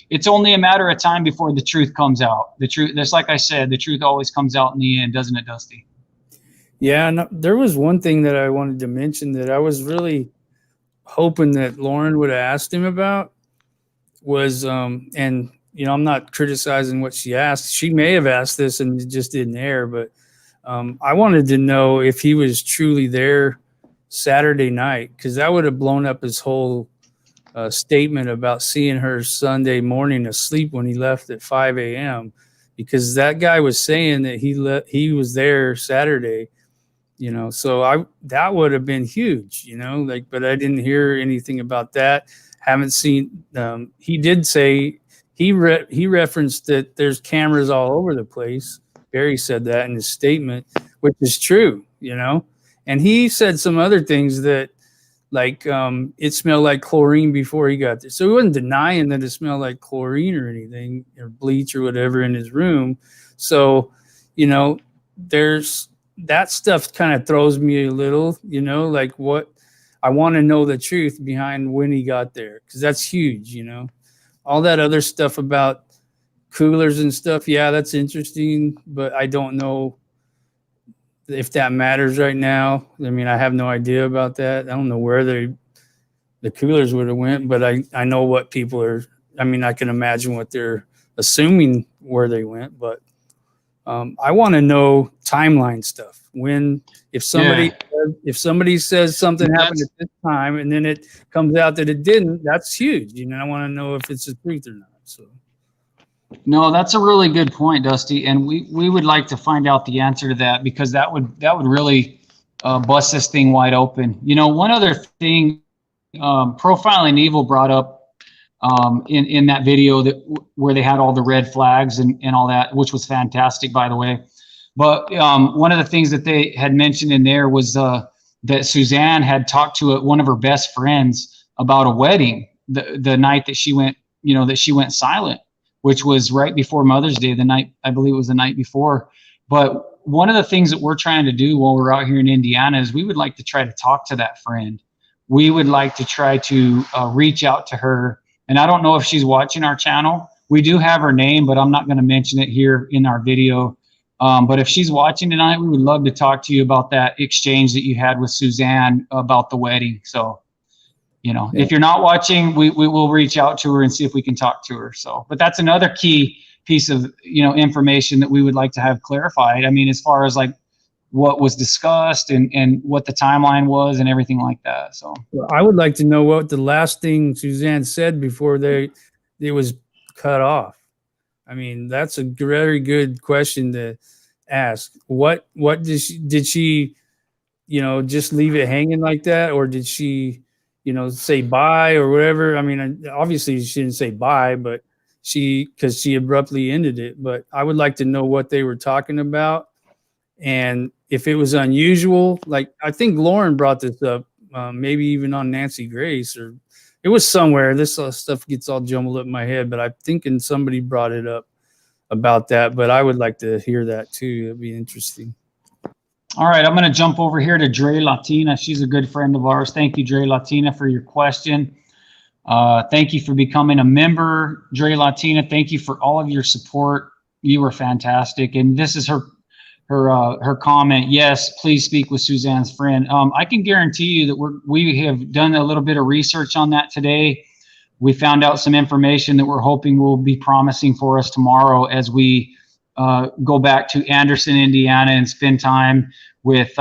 it's only a matter of time before the truth comes out. The truth, just like I said, the truth always comes out in the end, doesn't it, Dusty? Yeah, and there was one thing that I wanted to mention that I was really hoping that Lauren would have asked him about was, and you know, I'm not criticizing what she asked. She may have asked this and it just didn't air, but I wanted to know if he was truly there Saturday night, because that would have blown up his whole statement about seeing her Sunday morning asleep when he left at 5 a.m. Because that guy was saying that he was there Saturday, you know. So that would have been huge, you know. Like, but I didn't hear anything about that. Haven't seen. He did say. He referenced that there's cameras all over the place. Barry said that in his statement, which is true, you know. And he said some other things that, like, it smelled like chlorine before he got there. So he wasn't denying that it smelled like chlorine or anything, or bleach or whatever in his room. So, you know, there's that stuff kind of throws me a little, you know, like what I want to know the truth behind when he got there, because that's huge, you know. All that other stuff about coolers and stuff, yeah, that's interesting, but I don't know if that matters right now. I mean, I have no idea about that. I don't know where the coolers would have went, but I know what people are. I mean, I can imagine what they're assuming where they went, but I want to know timeline stuff. When if somebody says something happened at this time and then it comes out that it didn't, that's huge. You know, I want to know if it's the truth or not. So. No, that's a really good point, Dusty, and we would like to find out the answer to that, because that would really bust this thing wide open. You know, one other thing, Profiling Evil brought up in that video where they had all the red flags and all that, which was fantastic, by the way. But one of the things that they had mentioned in there was that Suzanne had talked to one of her best friends about a wedding the night that she went, you know, that she went silent, which was right before Mother's Day, the night, I believe it was the night before. But one of the things that we're trying to do while we're out here in Indiana is we would like to try to talk to that friend. We would like to try to reach out to her. And I don't know if she's watching our channel. We do have her name, but I'm not going to mention it here in our video. But if she's watching tonight, we would love to talk to you about that exchange that you had with Suzanne about the wedding. So, you know, if you're not watching, we will reach out to her and see if we can talk to her. So, but that's another key piece of, you know, information that we would like to have clarified. I mean, as far as like what was discussed and what the timeline was and everything like that. So well, I would like to know what the last thing Suzanne said before it was cut off. I mean, that's a very good question to ask. What did she, you know, just leave it hanging like that? Or did she, you know, say bye or whatever? I mean, obviously she didn't say bye, but because she abruptly ended it. But I would like to know what they were talking about. And if it was unusual, like I think Lauren brought this up, maybe even on Nancy Grace, or it was somewhere. This stuff gets all jumbled up in my head, but I'm thinking somebody brought it up about that. But I would like to hear that too. It'd be interesting. All right, I'm going to jump over here to Dre Latina. She's a good friend of ours. Thank you, Dre Latina, for your question. Thank you for becoming a member, Dre Latina. Thank you for all of your support. You were fantastic. And this is her comment. Yes, please speak with Suzanne's friend. I can guarantee you that we have done a little bit of research on that today. We found out some information that we're hoping will be promising for us tomorrow as we go back to Anderson, Indiana, and spend time with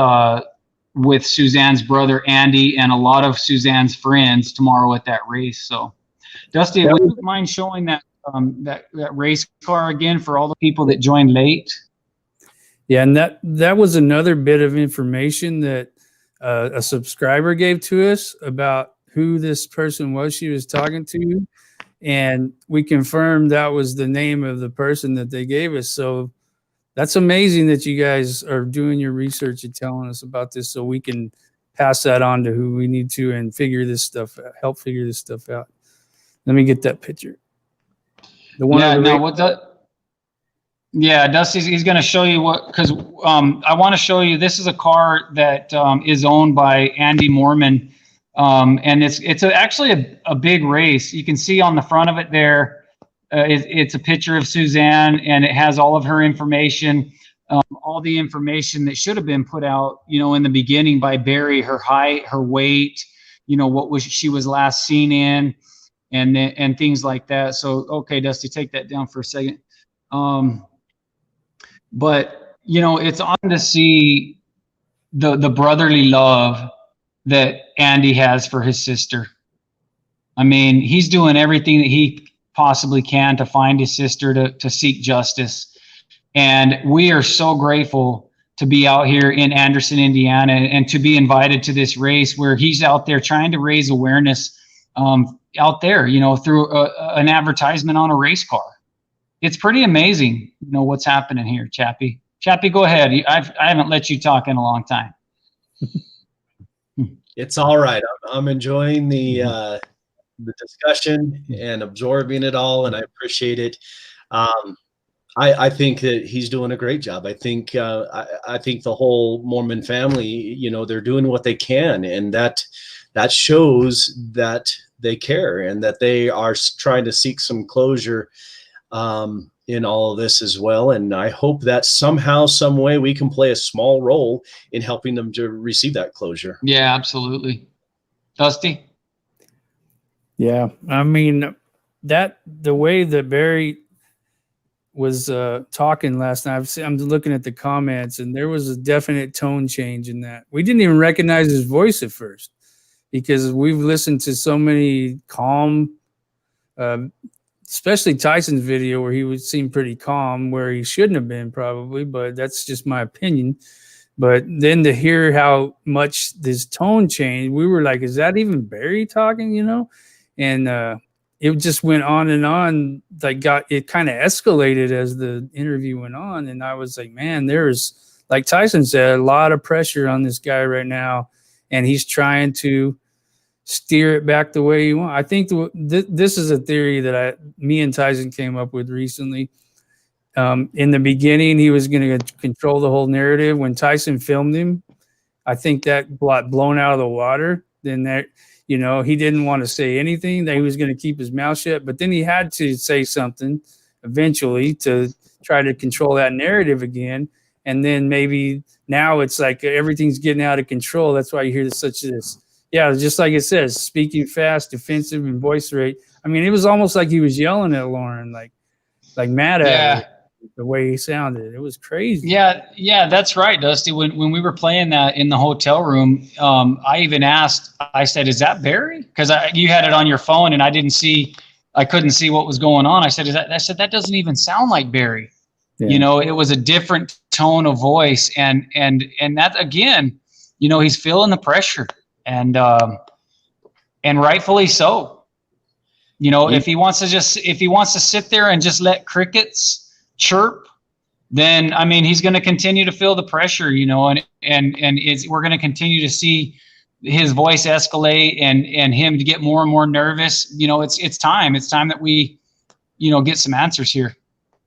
Suzanne's brother Andy and a lot of Suzanne's friends tomorrow at that race. So, Dusty, would you mind showing that race car again for all the people that joined late? Yeah, and that was another bit of information that a subscriber gave to us about who this person was she was talking to, and we confirmed that was the name of the person that they gave us. So that's amazing that you guys are doing your research and telling us about this so we can pass that on to who we need to and help figure this stuff out. Let me get that picture. The one. Yeah, Dusty's he's going to show you because I want to show you. This is a car that is owned by Andy Mormon, and it's actually a big race. You can see on the front of it there, it's a picture of Suzanne, and it has all of her information, all the information that should have been put out, in the beginning by Barry, her height, her weight, what she was last seen in, and things like that. So, okay, Dusty, take that down for a second. But it's on to see the brotherly love that Andy has for his sister. I mean, he's doing everything that he possibly can to find his sister, to seek justice. And we are so grateful to be out here in Anderson, Indiana, and to be invited to this race where he's out there trying to raise awareness out there, through an advertisement on a race car. It's pretty amazing, what's happening here, Chappie. Chappie, go ahead. I haven't let you talk in a long time. It's all right. I'm enjoying the discussion and absorbing it all, and I appreciate it. I think that he's doing a great job. I think the whole Mormon family, they're doing what they can, and that shows that they care and that they are trying to seek some closure in all of this as well. And I hope that somehow, some way, we can play a small role in helping them to receive that closure. Yeah, absolutely. Dusty? Yeah, I mean, the way that Barry was talking last night, I'm looking at the comments, and there was a definite tone change in that. We didn't even recognize his voice at first because we've listened to so many calm, especially Tyson's video where he would seem pretty calm, where he shouldn't have been probably, but that's just my opinion. But then to hear how much this tone changed, we were like, is that even Barry talking, And it just went on and on. It kind of escalated as the interview went on. And I was like, man, there's, like Tyson said, a lot of pressure on this guy right now. And he's trying to steer it back the way you want. I think this is a theory that me and Tyson came up with recently. In the beginning, he was going to control the whole narrative. When Tyson filmed him, I think that got blown out of the water. Then that, he didn't want to say anything, that he was going to keep his mouth shut. But then he had to say something eventually to try to control that narrative again. And then maybe now it's like everything's getting out of control. That's why you hear this. Yeah, just like it says, speaking fast, defensive, and voice rate. I mean, it was almost like he was yelling at Lauren, like mad at her, the way he sounded. It was crazy. Yeah, that's right, Dusty. When we were playing that in the hotel room, I even asked, I said, is that Barry? Because you had it on your phone, and I couldn't see what was going on. I said, that doesn't even sound like Barry. Yeah. It was a different tone of voice, and that, again, he's feeling the pressure. And rightfully so. If he wants to sit there and just let crickets chirp, then I mean he's going to continue to feel the pressure, and we're going to continue to see his voice escalate and him to get more and more nervous. It's time that we, get some answers here,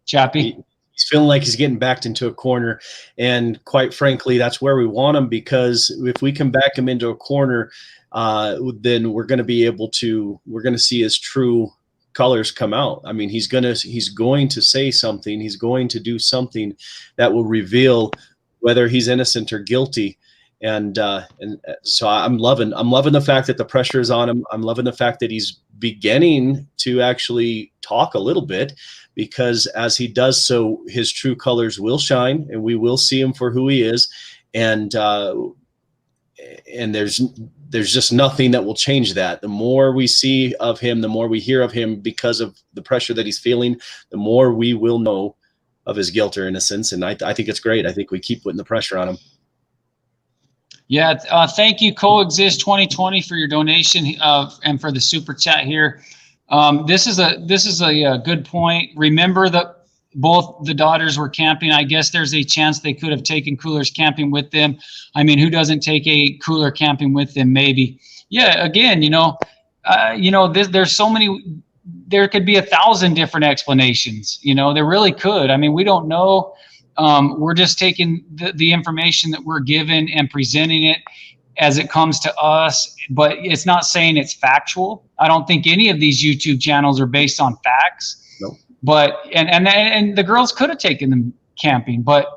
Chappie. He's feeling like he's getting backed into a corner, and quite frankly, that's where we want him, because if we can back him into a corner, then we're going to see his true colors come out. I mean, he's going to say something. He's going to do something that will reveal whether he's innocent or guilty. And so I'm loving the fact that the pressure is on him. I'm loving the fact that he's beginning to actually talk a little bit, because as he does so, his true colors will shine, and we will see him for who he is. And there's just nothing that will change that. The more we see of him, the more we hear of him, because of the pressure that he's feeling, the more we will know of his guilt or innocence. And I think it's great. I think we keep putting the pressure on him. Yeah. Thank you, Coexist 2020, for your donation and for the super chat here. This is a good point. Remember both the daughters were camping. I guess there's a chance they could have taken coolers camping with them. I mean, who doesn't take a cooler camping with them? Maybe. Yeah. Again, there's so many. There could be 1,000 different explanations. There really could. I mean, we don't know. We're just taking the information that we're given and presenting it as it comes to us, but it's not saying it's factual. I don't think any of these YouTube channels are based on facts. Nope. But and the girls could have taken them camping, but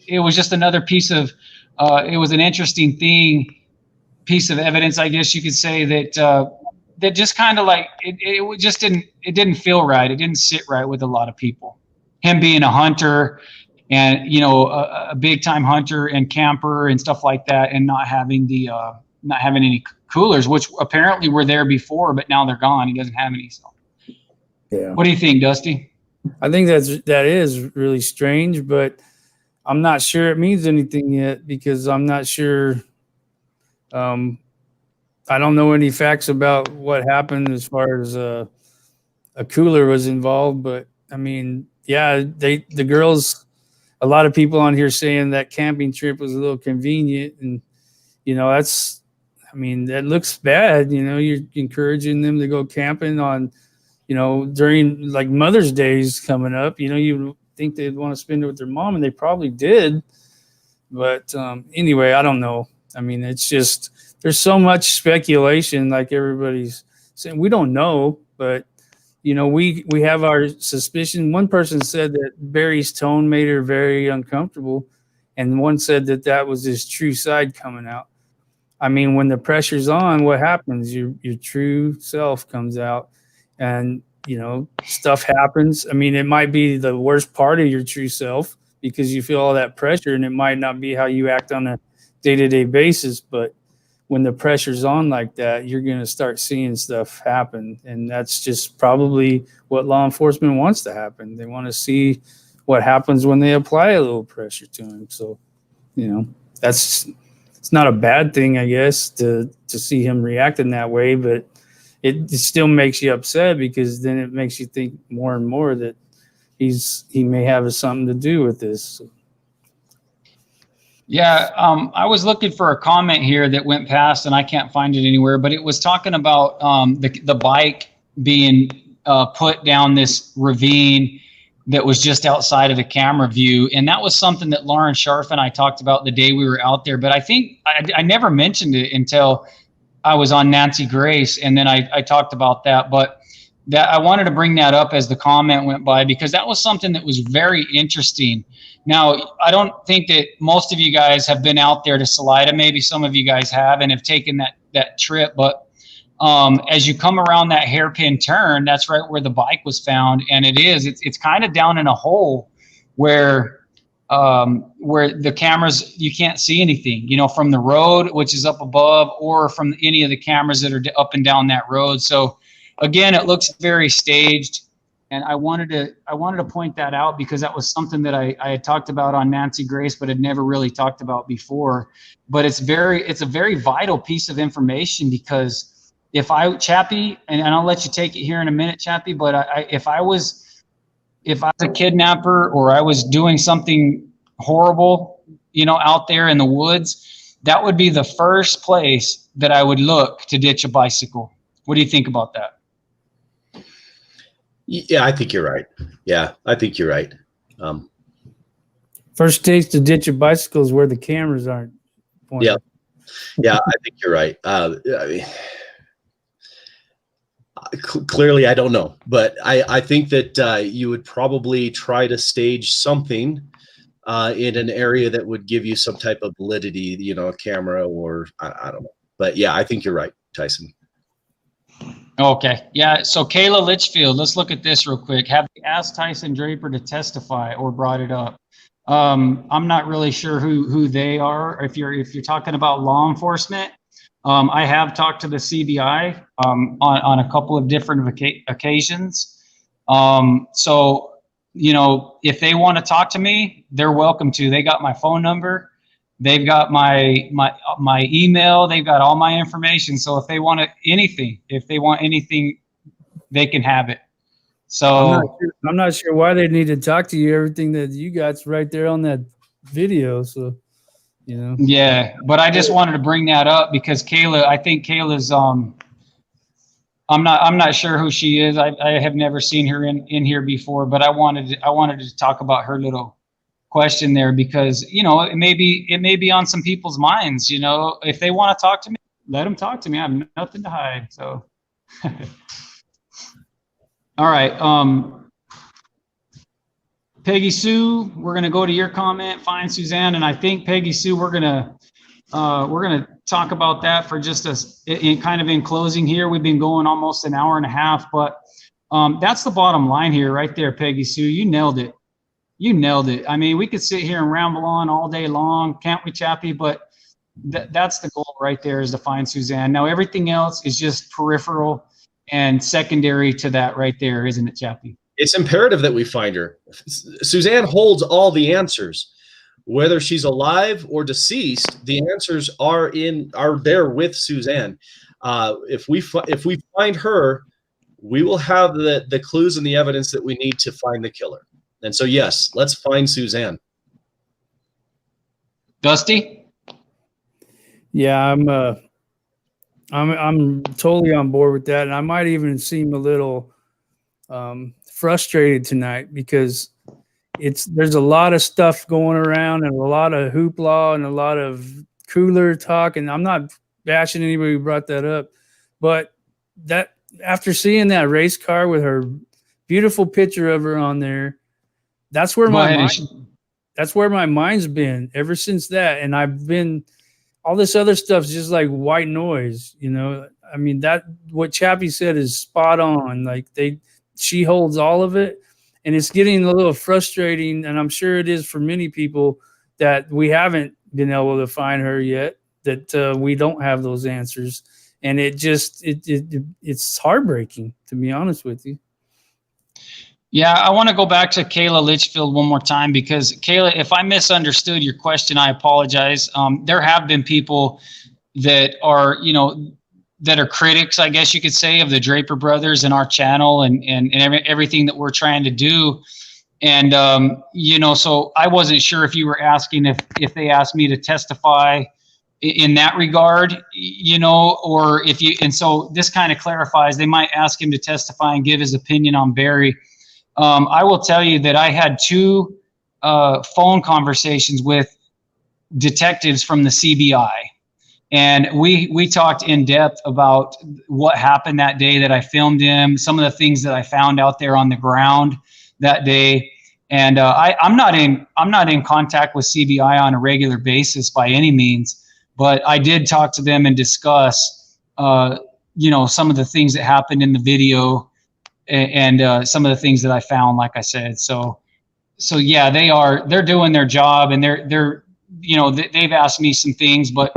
it was just another piece of it was an interesting piece of evidence, I guess you could say, that just kind of like it just didn't feel right. It didn't sit right with a lot of people. Him being a hunter and a big time hunter and camper and stuff like that, and not having any coolers, which apparently were there before, but now they're gone. He doesn't have any. So. Yeah. What do you think, Dusty? I think that is really strange, but I'm not sure it means anything yet because I'm not sure. I don't know any facts about what happened as far as a cooler was involved, but I mean, yeah, the girls, a lot of people on here saying that camping trip was a little convenient, and that looks bad. You're encouraging them to go camping on, during like Mother's Day's coming up. You think they'd want to spend it with their mom, and they probably did. But anyway, I don't know. I mean, it's just there's so much speculation, like everybody's saying. We don't know, but we have our suspicion. One person said that Barry's tone made her very uncomfortable, and one said that was his true side coming out. I mean, when the pressure's on, what happens? Your true self comes out, and stuff happens. I mean, it might be the worst part of your true self because you feel all that pressure, and it might not be how you act on a day-to-day basis, but when the pressure's on like that, you're going to start seeing stuff happen. And that's just probably what law enforcement wants to happen. They want to see what happens when they apply a little pressure to them. So, it's not a bad thing, I guess, to see him reacting that way, but it still makes you upset because then it makes you think more and more that he may have something to do with this. Yeah, I was looking for a comment here that went past, and I can't find it anywhere. But it was talking about the bike being put down this ravine that was just outside of the camera view, and that was something that Lauren Scharf and I talked about the day we were out there. But I think I never mentioned it until I was on Nancy Grace, and then I talked about that. But that I wanted to bring that up as the comment went by because that was something that was very interesting. Now, I don't think that most of you guys have been out there to Salida. Maybe some of you guys have and have taken that trip. But as you come around that hairpin turn, that's right where the bike was found. And it's kind of down in a hole where the cameras, you can't see anything, from the road, which is up above, or from any of the cameras that are up and down that road. So again, it looks very staged. And I wanted to point that out because that was something that I had talked about on Nancy Grace, but had never really talked about before. But it's a very vital piece of information because Chappie, and I'll let you take it here in a minute, Chappie, but if I was a kidnapper or I was doing something horrible, out there in the woods, that would be the first place that I would look to ditch a bicycle. What do you think about that? Yeah, I think you're right. Yeah, I think you're right. First stage to ditch a bicycle is where the cameras aren't pointing. Yeah, I think you're right. Clearly, I don't know, but I think that you would probably try to stage something in an area that would give you some type of validity, a camera or I don't know. But yeah, I think you're right, Tyson. Okay. Yeah. So Kayla Litchfield, let's look at this real quick. Have they asked Tyson Draper to testify or brought it up? I'm not really sure who they are. If you're talking about law enforcement, I have talked to the CBI on a couple of different occasions. So, if they want to talk to me, they're welcome to. They got my phone number. They've got my email. They've got all my information. So if they want anything, they can have it. So I'm not sure why they need to talk to you. Everything that you got's right there on that video. So, you know. yeah, but I just wanted to bring that up because I think Kayla's I'm not sure who she is. I have never seen her in here before, but I wanted to talk about her little question there because, you know, it may be on some people's minds. You know, if they want to talk to me, let them talk to me. I have nothing to hide. So, all right. Peggy Sue, we're gonna go to your comment. Fine, Suzanne, and I think Peggy Sue, we're gonna talk about that for just in closing here. We've been going almost an hour and a half, but that's the bottom line here, right there, Peggy Sue. You nailed it. You nailed it. I mean, we could sit here and ramble on all day long, can't we, Chappie? But that's the goal right there, is to find Suzanne. Now, everything else is just peripheral and secondary to that right there, isn't it, Chappie? It's imperative that we find her. Suzanne holds all the answers. Whether she's alive or deceased, the answers are there with Suzanne. If we find her, we will have the clues and the evidence that we need to find the killer. And so, yes, let's find Suzanne. Dusty? Yeah, I'm totally on board with that, and I might even seem a little frustrated tonight because there's a lot of stuff going around and a lot of hoopla and a lot of cooler talk, and I'm not bashing anybody who brought that up, but that after seeing that race car with her beautiful picture of her on there, that's where my mind's been ever since that. And I've been, all this other stuff's just like white noise, you know. I mean, that what Chappie said is spot on. Like she holds all of it, and it's getting a little frustrating, and I'm sure it is for many people that we haven't been able to find her yet, that we don't have those answers. And it's heartbreaking, to be honest with you. Yeah, I want to go back to Kayla Litchfield one more time because, Kayla, if I misunderstood your question, I apologize. There have been people that are, you know, that are critics, I guess you could say, of the Draper Brothers and our channel and everything that we're trying to do. And, you know, so I wasn't sure if you were asking if they asked me to testify in that regard, you know, or if you, and so this kind of clarifies, they might ask him to testify and give his opinion on Barry. I will tell you that I had 2 phone conversations with detectives from the CBI. And we talked in depth about what happened that day that I filmed him, some of the things that I found out there on the ground that day. And I'm not in contact with CBI on a regular basis by any means, but I did talk to them and discuss, you know, some of the things that happened in the video and some of the things that I found, like I said. So yeah, they're doing their job, and they're you know, they've asked me some things, but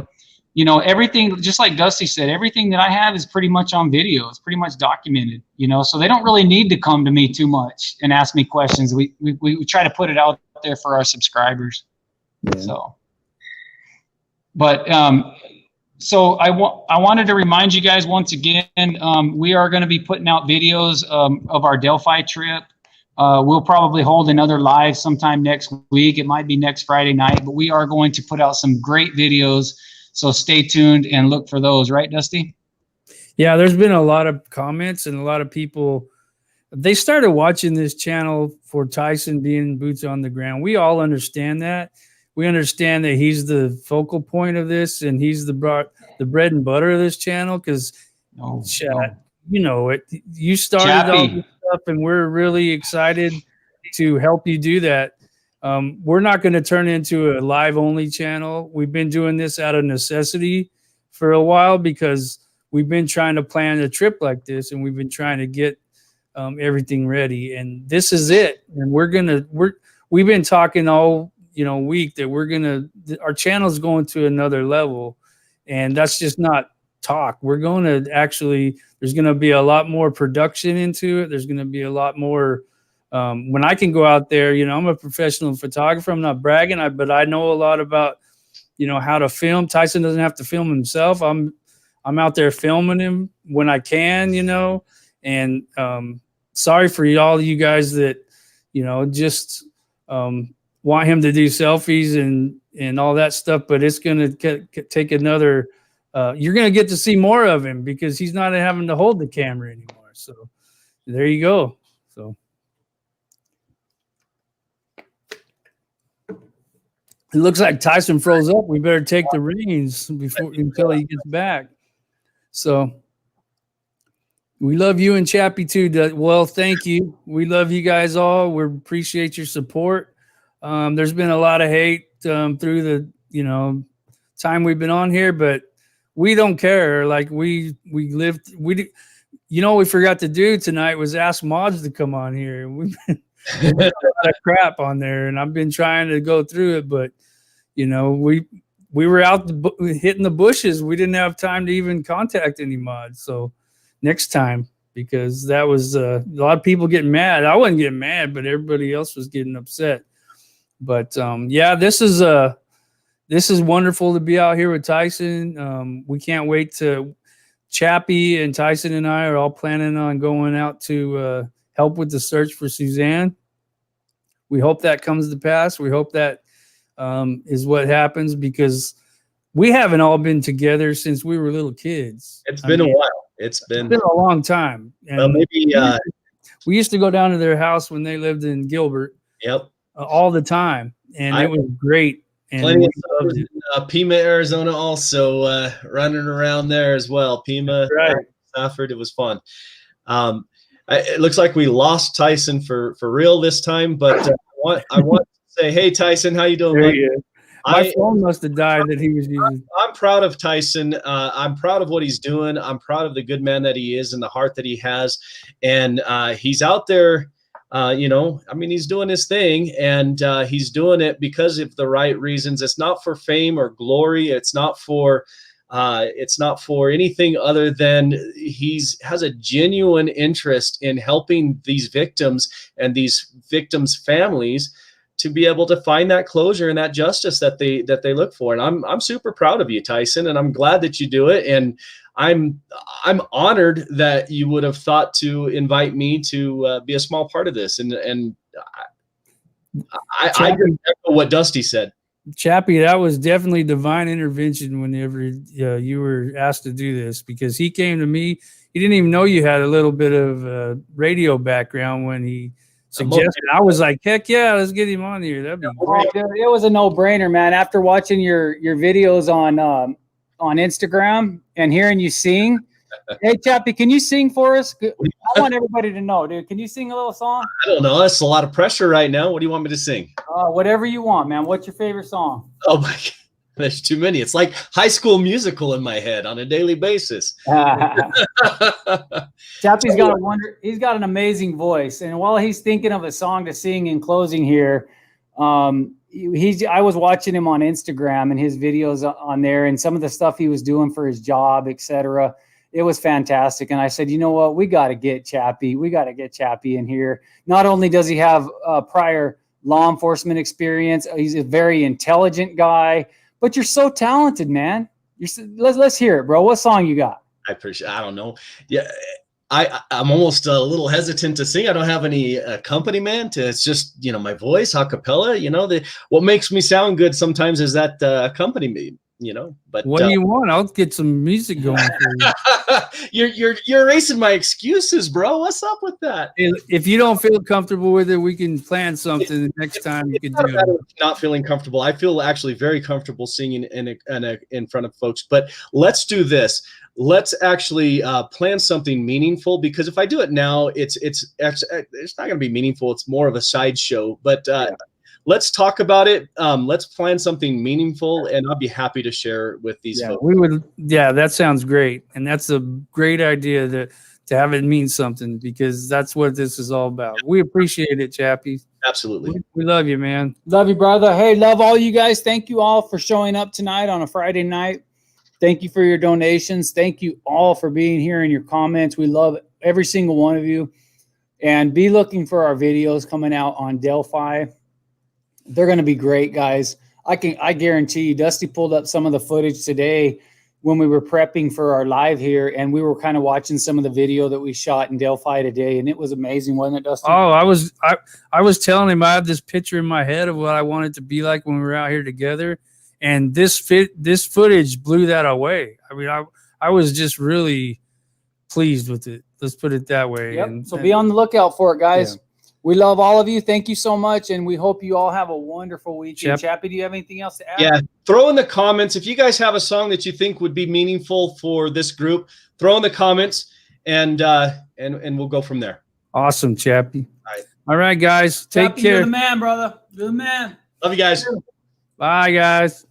you know, everything, just like Dusty said, everything that I have is pretty much on video. It's pretty much documented, you know, so they don't really need to come to me too much and ask me questions. We try to put it out there for our subscribers. Yeah. So, but, so I wanted to remind you guys once again, we are going to be putting out videos of our Delphi trip. We'll probably hold another live sometime next week. It might be next Friday night, but we are going to put out some great videos. So stay tuned and look for those, right, Dusty? Yeah, there's been a lot of comments and a lot of people. They started watching this channel for Tyson being boots on the ground. We all understand that. We understand that he's the focal point of this, and he's the bread and butter of this channel. Because, you know, you started all this stuff, and we're really excited to help you do that. We're not going to turn into a live only channel. We've been doing this out of necessity for a while because we've been trying to plan a trip like this, and we've been trying to get everything ready. And this is it. And we've been talking all, you know, week that our channel's going to another level, and that's just not talk. We're going to actually, there's going to be a lot more production into it. There's going to be a lot more. When I can go out there, you know, I'm a professional photographer. I'm not bragging, but I know a lot about, you know, how to film. Tyson doesn't have to film himself. I'm out there filming him when I can, you know, and sorry for all you guys that, just want him to do selfies and all that stuff, but it's going to take another, you're going to get to see more of him because he's not having to hold the camera anymore. So there you go. So it looks like Tyson froze up. We better take the reins until he gets back. So we love you and Chappie too. Well, thank you. We love you guys all. We appreciate your support. There's been a lot of hate through the time we've been on here, but we don't care. Like we forgot to do tonight was ask mods to come on here. We've been a lot of crap on there, and I've been trying to go through it, but we were out hitting the bushes. We didn't have time to even contact any mods. So next time, because that was a lot of people getting mad. I wasn't getting mad, but everybody else was getting upset. But this is wonderful to be out here with Tyson. We can't wait to. Chappie and Tyson and I are all planning on going out to help with the search for Suzanne. We hope that comes to pass. We hope that is what happens, because we haven't all been together since we were little kids. It's been a while. It's been a long time. And we used to go down to their house when they lived in Gilbert. Yep. All the time, and it was great. And plenty of summers in Pima, Arizona, also running around there as well. Pima, right. Stafford. It was fun. It looks like we lost Tyson for real this time, but I want to say, hey, Tyson, how you doing? There he is. My phone must have died that he was using. I'm proud of Tyson. I'm proud of what he's doing. I'm proud of the good man that he is and the heart that he has. And he's out there, he's doing his thing, and he's doing it because of the right reasons. It's not for fame or glory. It's not for anything other than has a genuine interest in helping these victims and these victims' families to be able to find that closure and that justice that they look for. And I'm super proud of you, Tyson, and I'm glad that you do it. And I'm honored that you would have thought to invite me to be a small part of this. And I echo what Dusty said. Chappie, that was definitely divine intervention whenever you were asked to do this, because he came to me. He didn't even know you had a little bit of radio background when he suggested. I was like, heck yeah, let's get him on here. That'd be great. It was a no-brainer, man. After watching your videos on Instagram and hearing you sing. Hey, Chappie, can you sing for us? I want everybody to know, dude. Can you sing a little song? I don't know. That's a lot of pressure right now. What do you want me to sing? Whatever you want, man. What's your favorite song? Oh my God. There's too many. It's like High School Musical in my head on a daily basis. Chappie's he's got an amazing voice. And while he's thinking of a song to sing in closing here, I was watching him on Instagram and his videos on there and some of the stuff he was doing for his job, etc. It was fantastic. And I said, you know what? We got to get Chappie. We got to get Chappie in here. Not only does he have prior law enforcement experience, he's a very intelligent guy, but you're so talented, man. Let's hear it, bro. What song you got? I don't know. Yeah. I'm almost a little hesitant to sing. I don't have any accompaniment. It's just, my voice, a cappella. What makes me sound good sometimes is that accompaniment. But what do you want? I'll get some music going for you. You're erasing my excuses, bro. What's up with that? If you don't feel comfortable with it, we can plan something the next time you can do it. Not feeling comfortable. I feel actually very comfortable singing in front of folks. But let's do this. Let's actually plan something meaningful, because if I do it now, it's not going to be meaningful. It's more of a sideshow. But let's talk about it. Let's plan something meaningful, and I'll be happy to share with these folks. That sounds great, and that's a great idea to have it mean something, because that's what this is all about. We appreciate it, Chappie. Absolutely. We love you, man. Love you, brother. Hey, love all you guys. Thank you all for showing up tonight on a Friday night. Thank you for your donations. Thank you all for being here and your comments. We love every single one of you. And be looking for our videos coming out on Delphi. They're going to be great, guys. I guarantee you, Dusty pulled up some of the footage today when we were prepping for our live here, and we were kind of watching some of the video that we shot in Delphi today, and it was amazing, wasn't it, Dustin? Oh, I was telling him I have this picture in my head of what I wanted to be like when we were out here together, and this footage blew that away. I mean, I was just really pleased with it. Let's put it that way. Yep. So be on the lookout for it, guys. Yeah. We love all of you. Thank you so much, and we hope you all have a wonderful weekend. Chappie, do you have anything else to add? Yeah, throw in the comments if you guys have a song that you think would be meaningful for this group. Throw in the comments, and we'll go from there. Awesome, Chappie. All right, guys. Take care. You're the man, brother. You're the man. Love you guys. Bye, guys.